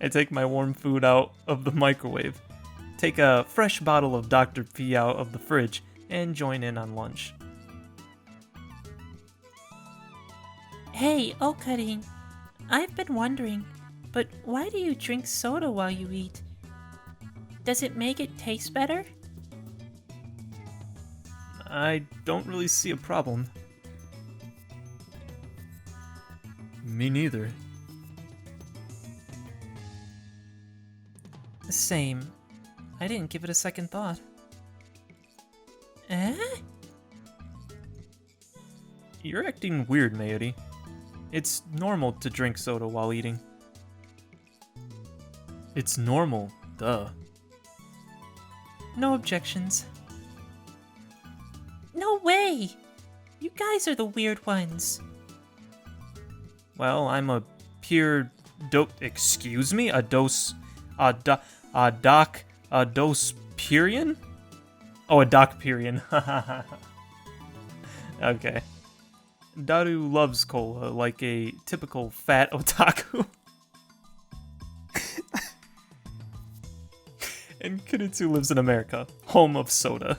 I take my warm food out of the microwave, take a fresh bottle of Dr. P out of the fridge, and join in on lunch. Hey, Okarin. I've been wondering, but why do you drink soda while you eat? Does it make it taste better? I don't really see a problem. Me neither. Same. I didn't give it a second thought. Eh? You're acting weird, Mayuri. It's normal to drink soda while eating. It's normal, duh. No objections. No way! You guys are the weird ones. Well, I'm a peer excuse me? A dosperian? Oh, a docperian. Okay. Daru loves cola like a typical fat otaku. And Kiritsu lives in America, home of soda.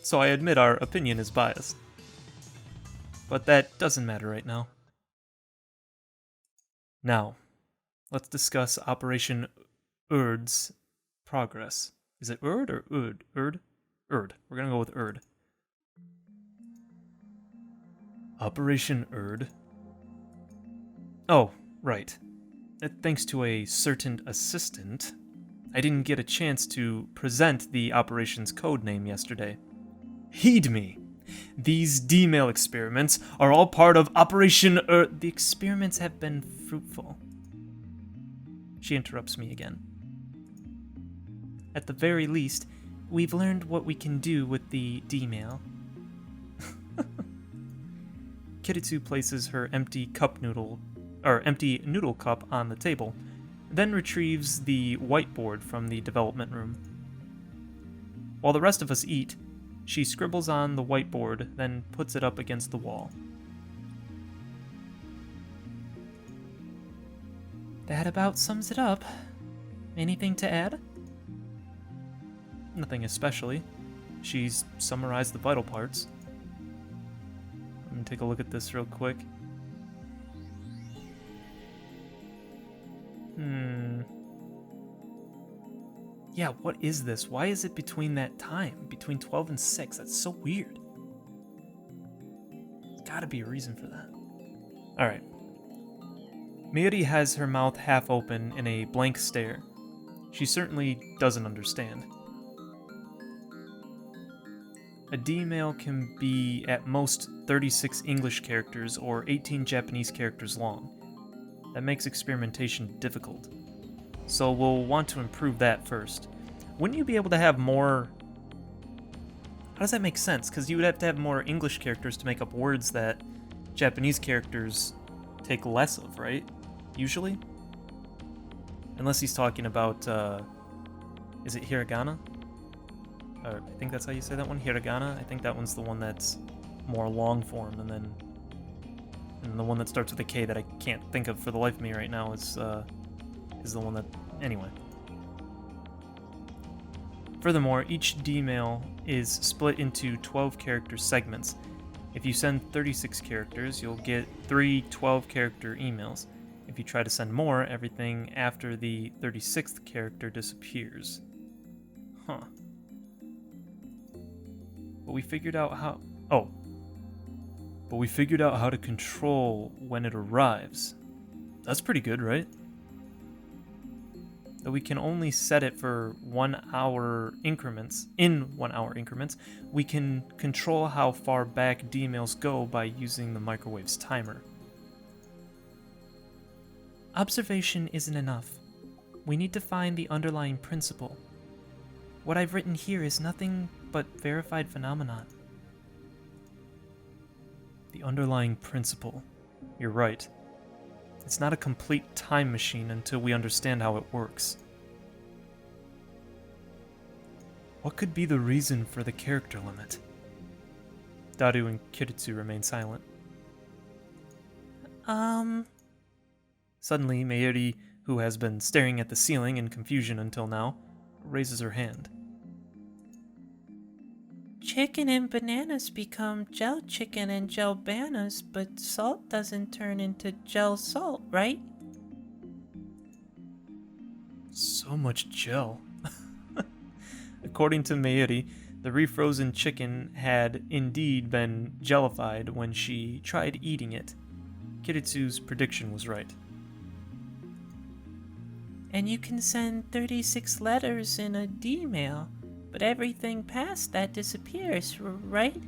So I admit our opinion is biased. But that doesn't matter right now. Now, let's discuss Operation Urd's progress. Is it Urd or Ud? Urd? Urd. We're gonna go with Urd. Operation Urd. Oh, right. Thanks to a certain assistant, I didn't get a chance to present the operation's code name yesterday. Heed me. These D-mail experiments are all part of Operation Urd. The experiments have been fruitful. She interrupts me again. At the very least, we've learned what we can do with the D-mail. Kiritsu places her empty noodle cup on the table, then retrieves the whiteboard from the development room. While the rest of us eat, she scribbles on the whiteboard, then puts it up against the wall. That about sums it up. Anything to add? Nothing especially. She's summarized the vital parts. Let me take a look at this real quick. Yeah, what is this? Why is it between that time? Between 12 and 6? That's so weird. There's gotta be a reason for that. Alright. Mayuri has her mouth half open in a blank stare. She certainly doesn't understand. A D-mail can be at most 36 English characters or 18 Japanese characters long. That makes experimentation difficult. So we'll want to improve that first. Wouldn't you be able to have more... How does that make sense? Because you would have to have more English characters to make up words that Japanese characters take less of, right? Usually? Unless he's talking about, is it hiragana? Or I think that's how you say that one, hiragana. I think that one's the one that's more long form, and then the one that starts with a K that I can't think of for the life of me right now is the one that... Anyway. Furthermore, each D-mail is split into 12 character segments. If you send 36 characters, you'll get 3 12-character emails. If you try to send more, everything after the 36th character disappears. Huh. But we figured out how... Oh. But we figured out how to control when it arrives. That's pretty good, right? Though we can only set it for 1 hour increments, we can control how far back D-mails go by using the microwave's timer. Observation isn't enough. We need to find the underlying principle. What I've written here is nothing but verified phenomenon. The underlying principle. You're right. It's not a complete time machine until we understand how it works. What could be the reason for the character limit? Daru and Kiritsu remain silent. Suddenly, Mayuri, who has been staring at the ceiling in confusion until now, raises her hand. Chicken and bananas become gel chicken and gel bananas, but salt doesn't turn into gel salt, right? So much gel. According to Mayuri, the refrozen chicken had indeed been jellified when she tried eating it. Kiritsu's prediction was right. And you can send 36 letters in a D-mail, but everything past that disappears, right?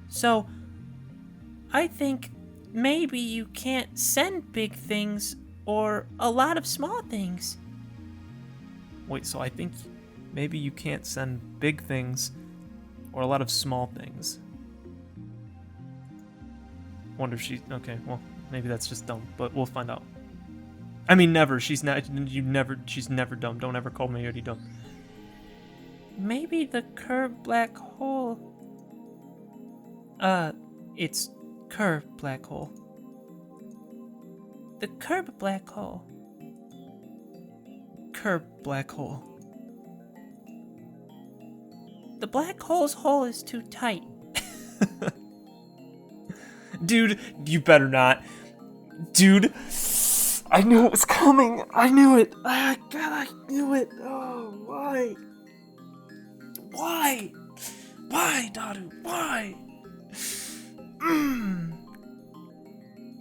So, I think maybe you can't send big things or a lot of small things. Wait, so I think maybe you can't send big things or a lot of small things. Wonder if she... Okay, well, maybe that's just dumb, but we'll find out. I mean, never. She's not... She's never dumb. Don't ever call Mayuri dumb. Maybe the curved black hole. It's curved black hole. The curved black hole. Curved black hole. The black hole's hole is too tight. Dude, you better not. Dude, I knew it was coming. I knew it. Ah, God, I knew it. Oh, why? Why? Why, Daru? Why?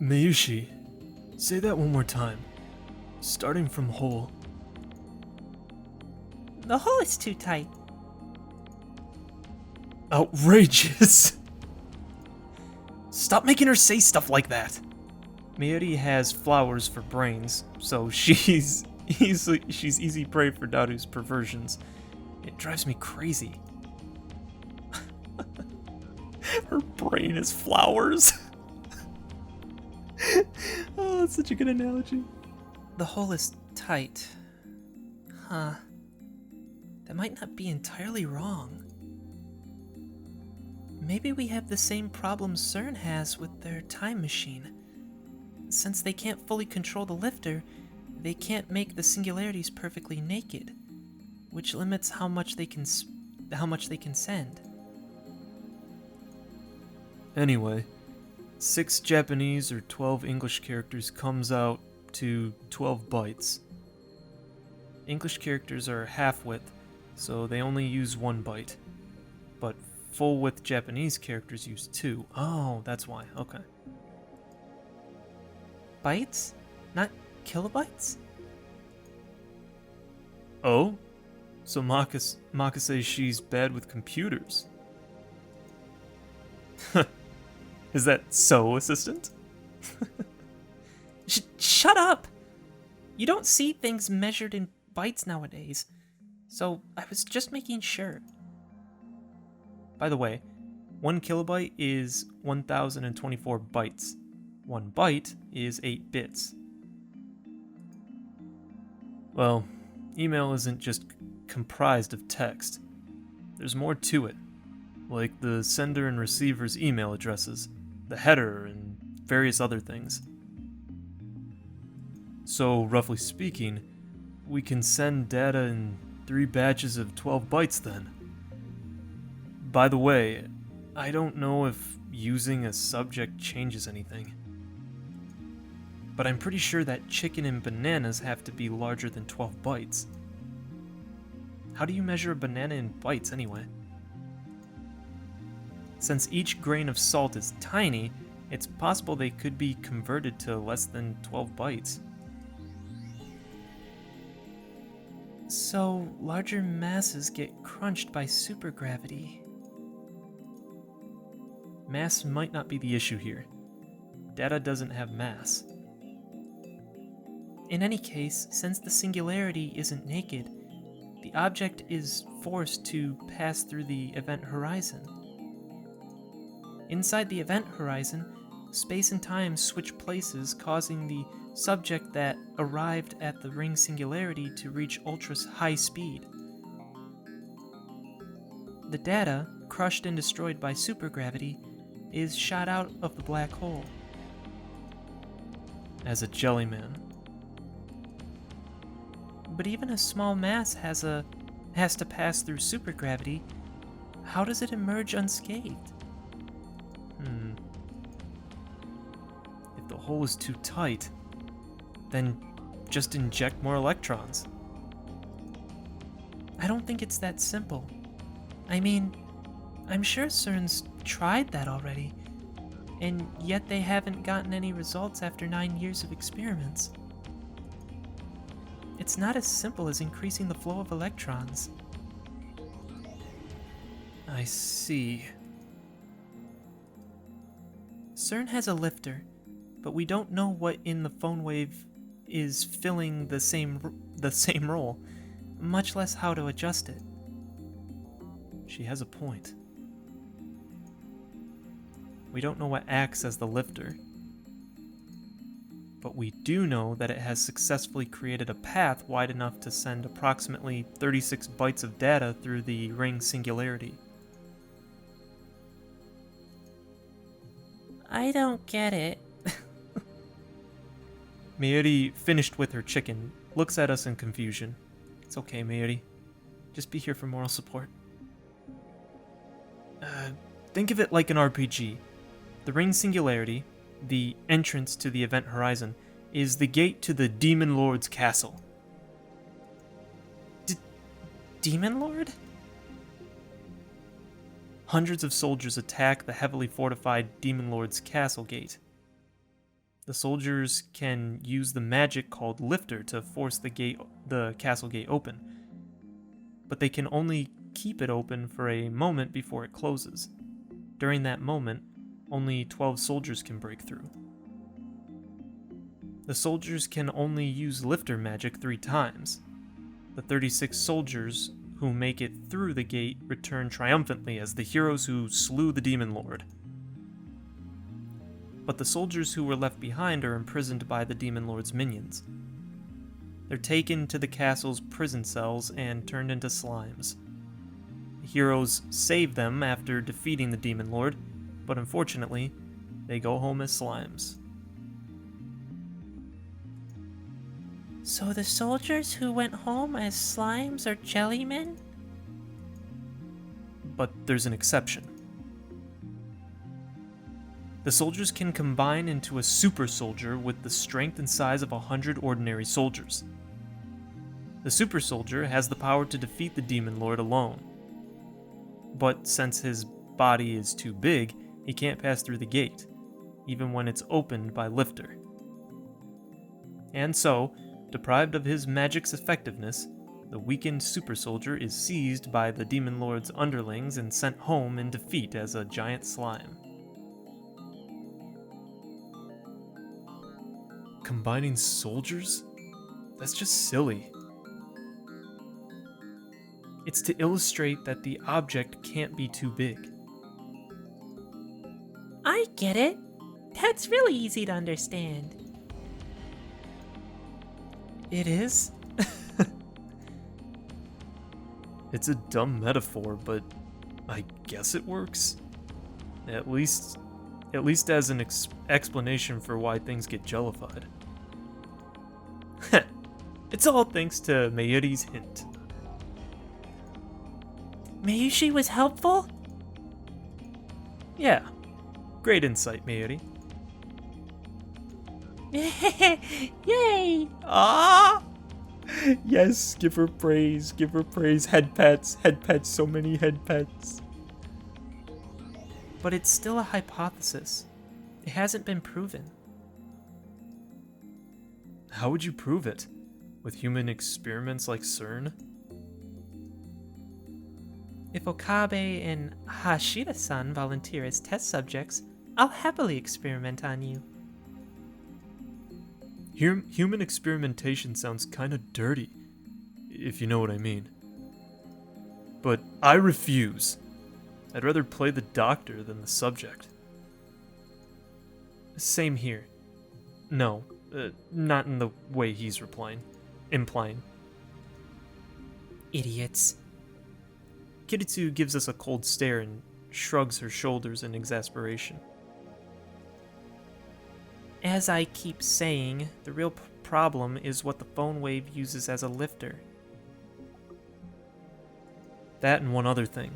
Mayushi, say that one more time. Starting from hole. The hole is too tight. Outrageous. Stop making her say stuff like that. Mayuri has flowers for brains, so she's easy prey for Daru's perversions. It drives me crazy. Her brain is flowers. Oh, that's such a good analogy. The hole is tight. Huh. That might not be entirely wrong. Maybe we have the same problem CERN has with their time machine. Since they can't fully control the lifter, they can't make the singularities perfectly naked, which limits how much they can send. Anyway, 6 Japanese or 12 English characters comes out to 12 bytes. English characters are half-width, so they only use 1 byte. But full-width Japanese characters use 2. Oh, that's why. Okay. Bytes? Not kilobytes? Oh? So Maka says she's bad with computers. Is that so, assistant? Shut up! You don't see things measured in bytes nowadays, so I was just making sure. By the way, 1 kilobyte is 1024 bytes. 1 byte is 8 bits. Well, email isn't just comprised of text. There's more to it, like the sender and receiver's email addresses, the header, and various other things. So, roughly speaking, we can send data in 3 batches of 12 bytes then. By the way, I don't know if using a subject changes anything. But I'm pretty sure that chicken and bananas have to be larger than 12 bytes. How do you measure a banana in bytes anyway? Since each grain of salt is tiny, it's possible they could be converted to less than 12 bytes. So, larger masses get crunched by supergravity. Mass might not be the issue here. Data doesn't have mass. In any case, since the singularity isn't naked, the object is forced to pass through the event horizon. Inside the event horizon, space and time switch places, causing the subject that arrived at the ring singularity to reach ultra high speed. The data, crushed and destroyed by supergravity, is shot out of the black hole. As a jellyman. But even a small mass has to pass through supergravity. How does it emerge unscathed? If the hole is too tight, then just inject more electrons. I don't think it's that simple. I mean, I'm sure CERN's tried that already, and yet they haven't gotten any results after 9 years of experiments. It's not as simple as increasing the flow of electrons. I see. CERN has a lifter, but we don't know what in the phone wave is filling the same role, much less how to adjust it. She has a point. We don't know what acts as the lifter. But we do know that it has successfully created a path wide enough to send approximately 36 bytes of data through the ring singularity. I don't get it. Mayuri, finished with her chicken, looks at us in confusion. It's okay, Mayuri. Just be here for moral support. Think of it like an RPG. The ring singularity, the entrance to the event horizon, is the gate to the Demon Lord's castle. Demon Lord? Hundreds of soldiers attack the heavily fortified Demon Lord's castle gate. The soldiers can use the magic called Lifter to force the castle gate open, but they can only keep it open for a moment before it closes. During that moment, only 12 soldiers can break through. The soldiers can only use Lifter magic 3 times. The 36 soldiers who make it through the gate return triumphantly as the heroes who slew the Demon Lord. But the soldiers who were left behind are imprisoned by the Demon Lord's minions. They're taken to the castle's prison cells and turned into slimes. The heroes save them after defeating the Demon Lord, but unfortunately, they go home as slimes. So the soldiers who went home as slimes are jellymen? But there's an exception. The soldiers can combine into a super soldier with the strength and size of 100 ordinary soldiers. The super soldier has the power to defeat the Demon Lord alone. But since his body is too big, he can't pass through the gate, even when it's opened by Lifter. And so, deprived of his magic's effectiveness, the weakened super soldier is seized by the Demon Lord's underlings and sent home in defeat as a giant slime. Combining soldiers? That's just silly. It's to illustrate that the object can't be too big. I get it. That's really easy to understand. It is? It's a dumb metaphor, but I guess it works. At least as an explanation for why things get jellified. It's all thanks to Mayuri's hint. Mayushi was helpful? Yeah. Great insight, Mayuri. Yay! Ah! Yes, give her praise, give her praise. Head pets, so many head pets. But it's still a hypothesis. It hasn't been proven. How would you prove it? With human experiments like CERN? If Okabe and Hashira-san volunteer as test subjects, I'll happily experiment on you. Human experimentation sounds kinda dirty, if you know what I mean. But I refuse. I'd rather play the doctor than the subject. Same here. No, not in the way he's implying. Idiots. Kiritsu gives us a cold stare and shrugs her shoulders in exasperation. As I keep saying, the real problem is what the phone wave uses as a lifter. That and one other thing.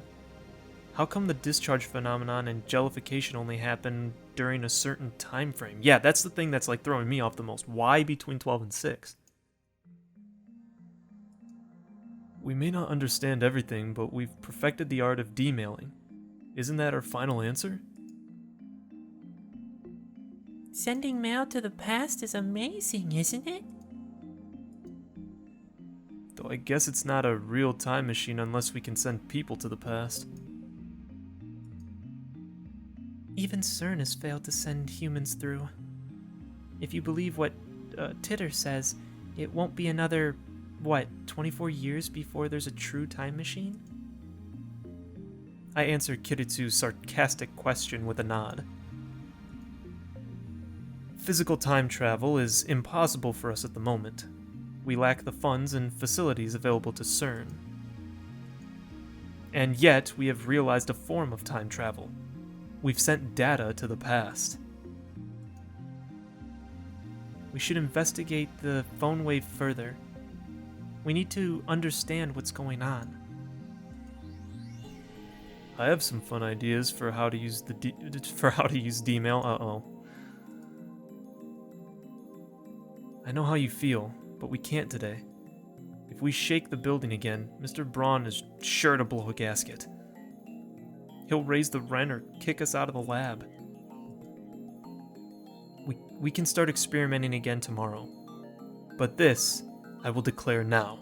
How come the discharge phenomenon and jellification only happen during a certain time frame? Yeah, that's the thing that's like throwing me off the most. Why between 12 and 6? We may not understand everything, but we've perfected the art of demailing. Isn't that our final answer? Sending mail to the past is amazing, isn't it? Though I guess it's not a real time machine unless we can send people to the past. Even CERN has failed to send humans through. If you believe what Titter says, it won't be another, 24 years before there's a true time machine? I answer Kiritsu's sarcastic question with a nod. Physical time travel is impossible for us at the moment. We lack the funds and facilities available to CERN. And yet, we have realized a form of time travel. We've sent data to the past. We should investigate the phone wave further. We need to understand what's going on. I have some fun ideas for how to use D-mail. Uh-oh. I know how you feel, but we can't today. If we shake the building again, Mr. Braun is sure to blow a gasket. He'll raise the rent or kick us out of the lab. We can start experimenting again tomorrow. But this, I will declare now.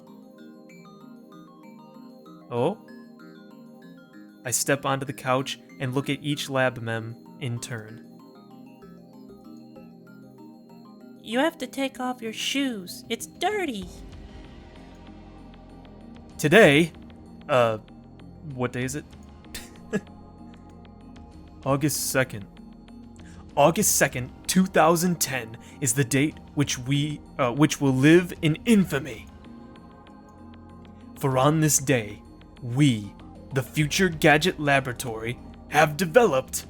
Oh? I step onto the couch and look at each lab mem in turn. You have to take off your shoes. It's dirty. Today, what day is it? August 2nd. August 2nd, 2010 is the date which will live in infamy. For on this day, we, the Future Gadget Laboratory, have developed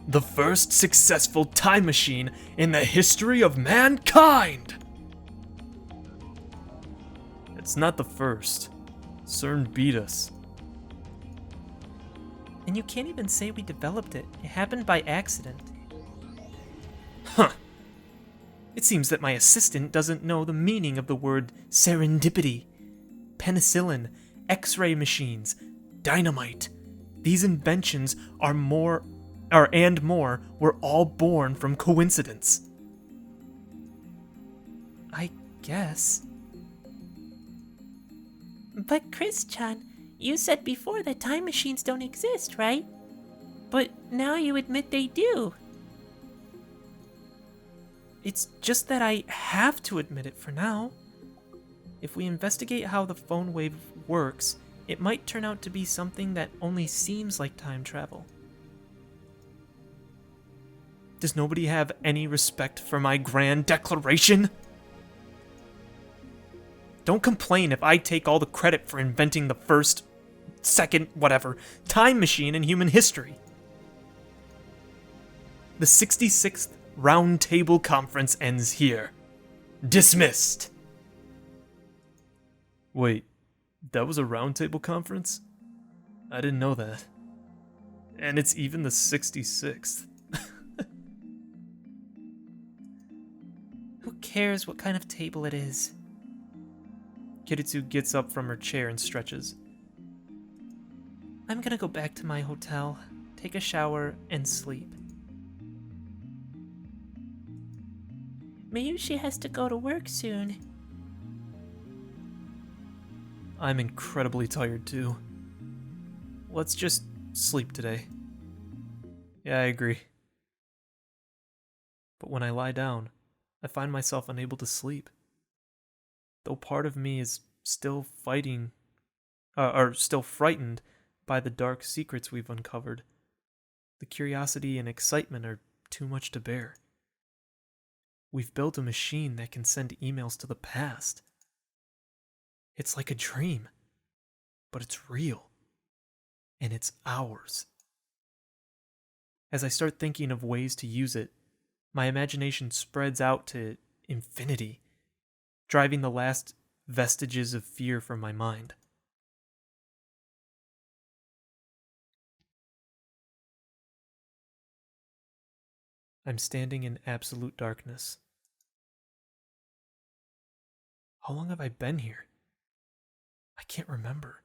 the first successful time machine in the history of mankind. It's not the first. CERN beat us. And you can't even say we developed it. It happened by accident. Huh. It seems that my assistant doesn't know the meaning of the word serendipity. Penicillin, X-ray machines, dynamite. These inventions and more were all born from coincidence. I guess. But Chris-chan, you said before that time machines don't exist, right? But now you admit they do. It's just that I have to admit it for now. If we investigate how the phone wave works, it might turn out to be something that only seems like time travel. Does nobody have any respect for my grand declaration? Don't complain if I take all the credit for inventing the first, second, whatever, time machine in human history. The 66th Round Table Conference ends here. Dismissed. Wait, that was a round table conference? I didn't know that. And it's even the 66th. Who cares what kind of table it is? Kiritsu gets up from her chair and stretches. I'm gonna go back to my hotel, take a shower, and sleep. Mayushi has to go to work soon. I'm incredibly tired too. Let's just sleep today. Yeah, I agree. But when I lie down, I find myself unable to sleep. Though part of me is still frightened by the dark secrets we've uncovered. The curiosity and excitement are too much to bear. We've built a machine that can send emails to the past. It's like a dream, but it's real, and it's ours. As I start thinking of ways to use it, my imagination spreads out to infinity, driving the last vestiges of fear from my mind. I'm standing in absolute darkness. How long have I been here? I can't remember.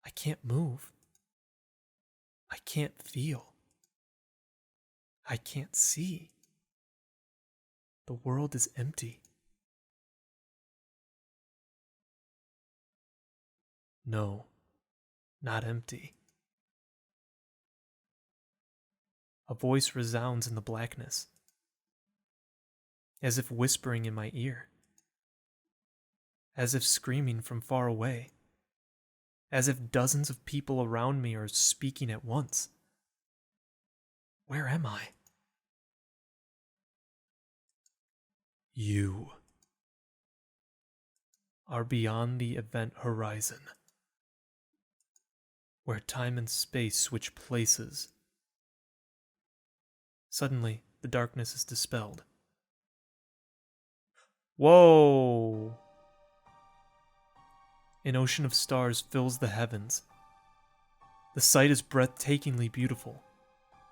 I can't move. I can't feel. I can't see. The world is empty. No, not empty. A voice resounds in the blackness, as if whispering in my ear, as if screaming from far away, as if dozens of people around me are speaking at once. Where am I? You are beyond the event horizon, where time and space switch places. Suddenly, the darkness is dispelled. Whoa! An ocean of stars fills the heavens. The sight is breathtakingly beautiful.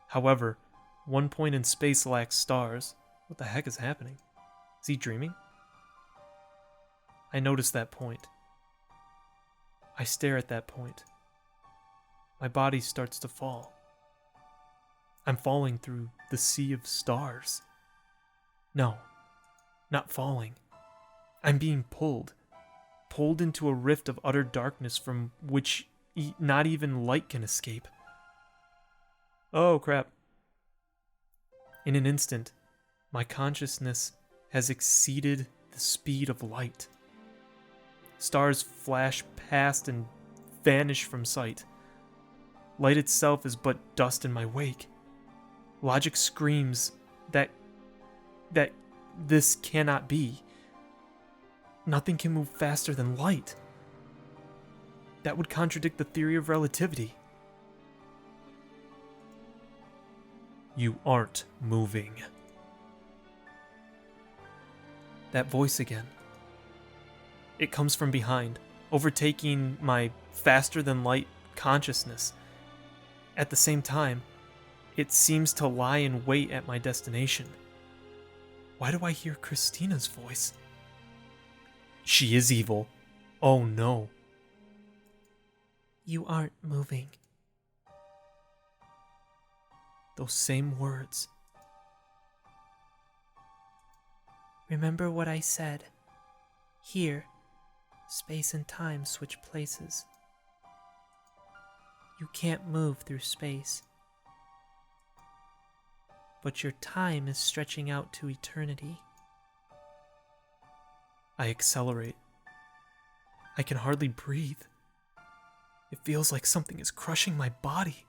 However, one point in space lacks stars. What the heck is happening? Is he dreaming? I notice that point. I stare at that point. My body starts to fall. I'm falling through the sea of stars. No, not falling. I'm being pulled into a rift of utter darkness from which not even light can escape. Oh, crap. In an instant, my consciousness has exceeded the speed of light. Stars flash past and vanish from sight. Light itself is but dust in my wake. Logic screams that this cannot be. Nothing can move faster than light. That would contradict the theory of relativity. You aren't moving. That voice again. It comes from behind, overtaking my faster-than-light consciousness. At the same time, it seems to lie in wait at my destination. Why do I hear Christina's voice? She is evil. Oh no. You aren't moving. Those same words. Remember what I said. Here, space and time switch places. You can't move through space. But your time is stretching out to eternity. I accelerate. I can hardly breathe. It feels like something is crushing my body.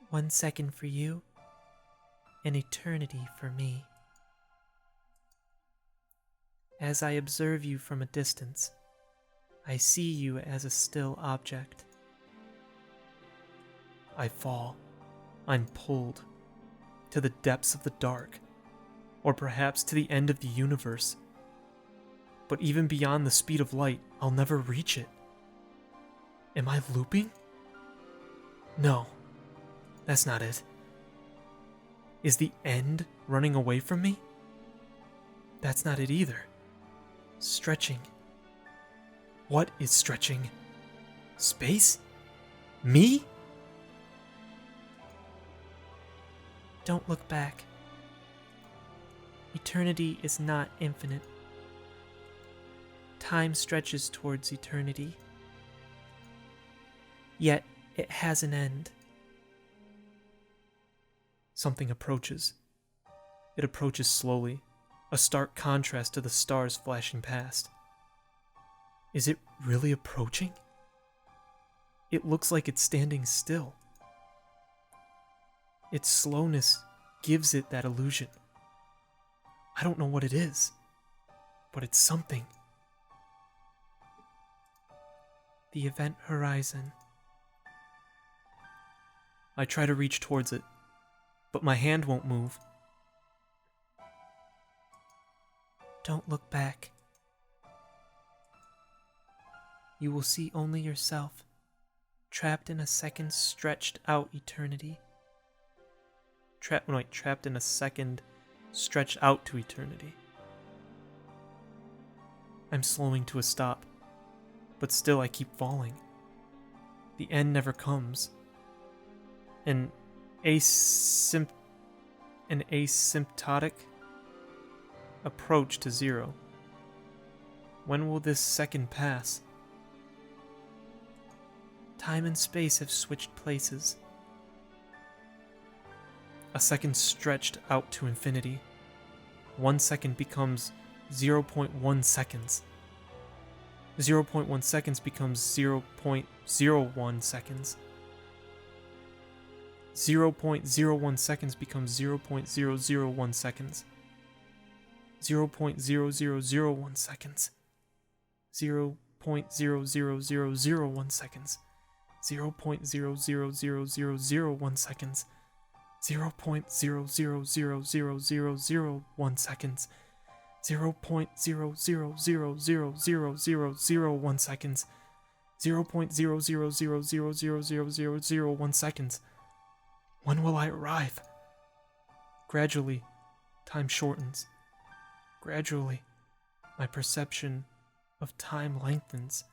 1 second for you, an eternity for me. As I observe you from a distance, I see you as a still object. I fall. I'm pulled to the depths of the dark, or perhaps to the end of the universe. But even beyond the speed of light, I'll never reach it. Am I looping? No, that's not it. Is the end running away from me? That's not it either. Stretching. What is stretching? Space? Me? Don't look back. Eternity is not infinite. Time stretches towards eternity. Yet it has an end. Something approaches. It approaches slowly, a stark contrast to the stars flashing past. Is it really approaching? It looks like it's standing still. Its slowness gives it that illusion. I don't know what it is, but it's something. The event horizon. I try to reach towards it, but my hand won't move. Don't look back. You will see only yourself, trapped in a second stretched out eternity. Trapped in a second stretched out to eternity. I'm slowing to a stop, but still I keep falling. The end never comes. An asymptotic approach to zero. When will this second pass? Time and space have switched places. A second stretched out to infinity. 1 second becomes 0.1 seconds. 0.1 seconds becomes 0.01 seconds. 0.01 seconds becomes 0.001 seconds. 0.0001 seconds. 0.00001 seconds. 0.00001 seconds. 0.0000001 seconds. 0.0000001 seconds. 0.000000001 seconds. When will I arrive? Gradually, time shortens. Gradually, my perception of time lengthens.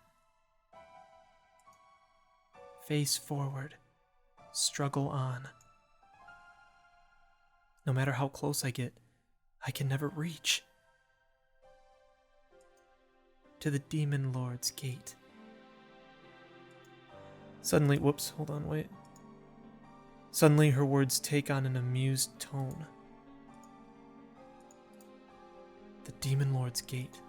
Face forward, struggle on. No matter how close I get, I can never reach. To the Demon Lord's gate. Suddenly, whoops, hold on, wait. Suddenly her words take on an amused tone. The Demon Lord's gate.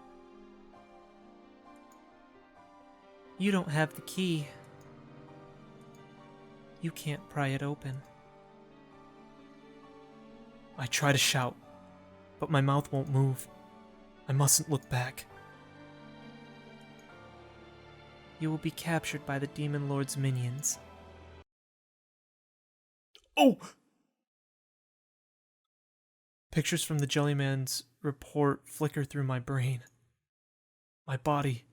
You don't have the key. You can't pry it open. I try to shout, but my mouth won't move. I mustn't look back. You will be captured by the Demon Lord's minions. Oh! Pictures from the Jellyman's report flicker through my brain. My body.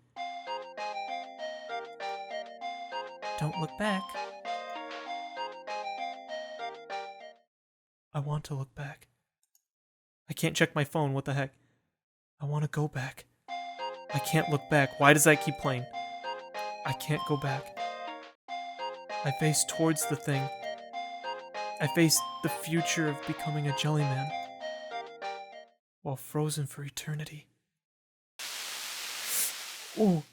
Don't look back. I want to look back. I can't check my phone, what the heck? I want to go back. I can't look back. Why does that keep playing? I can't go back. I face towards the thing. I face the future of becoming a Jellyman. While frozen for eternity. Ooh.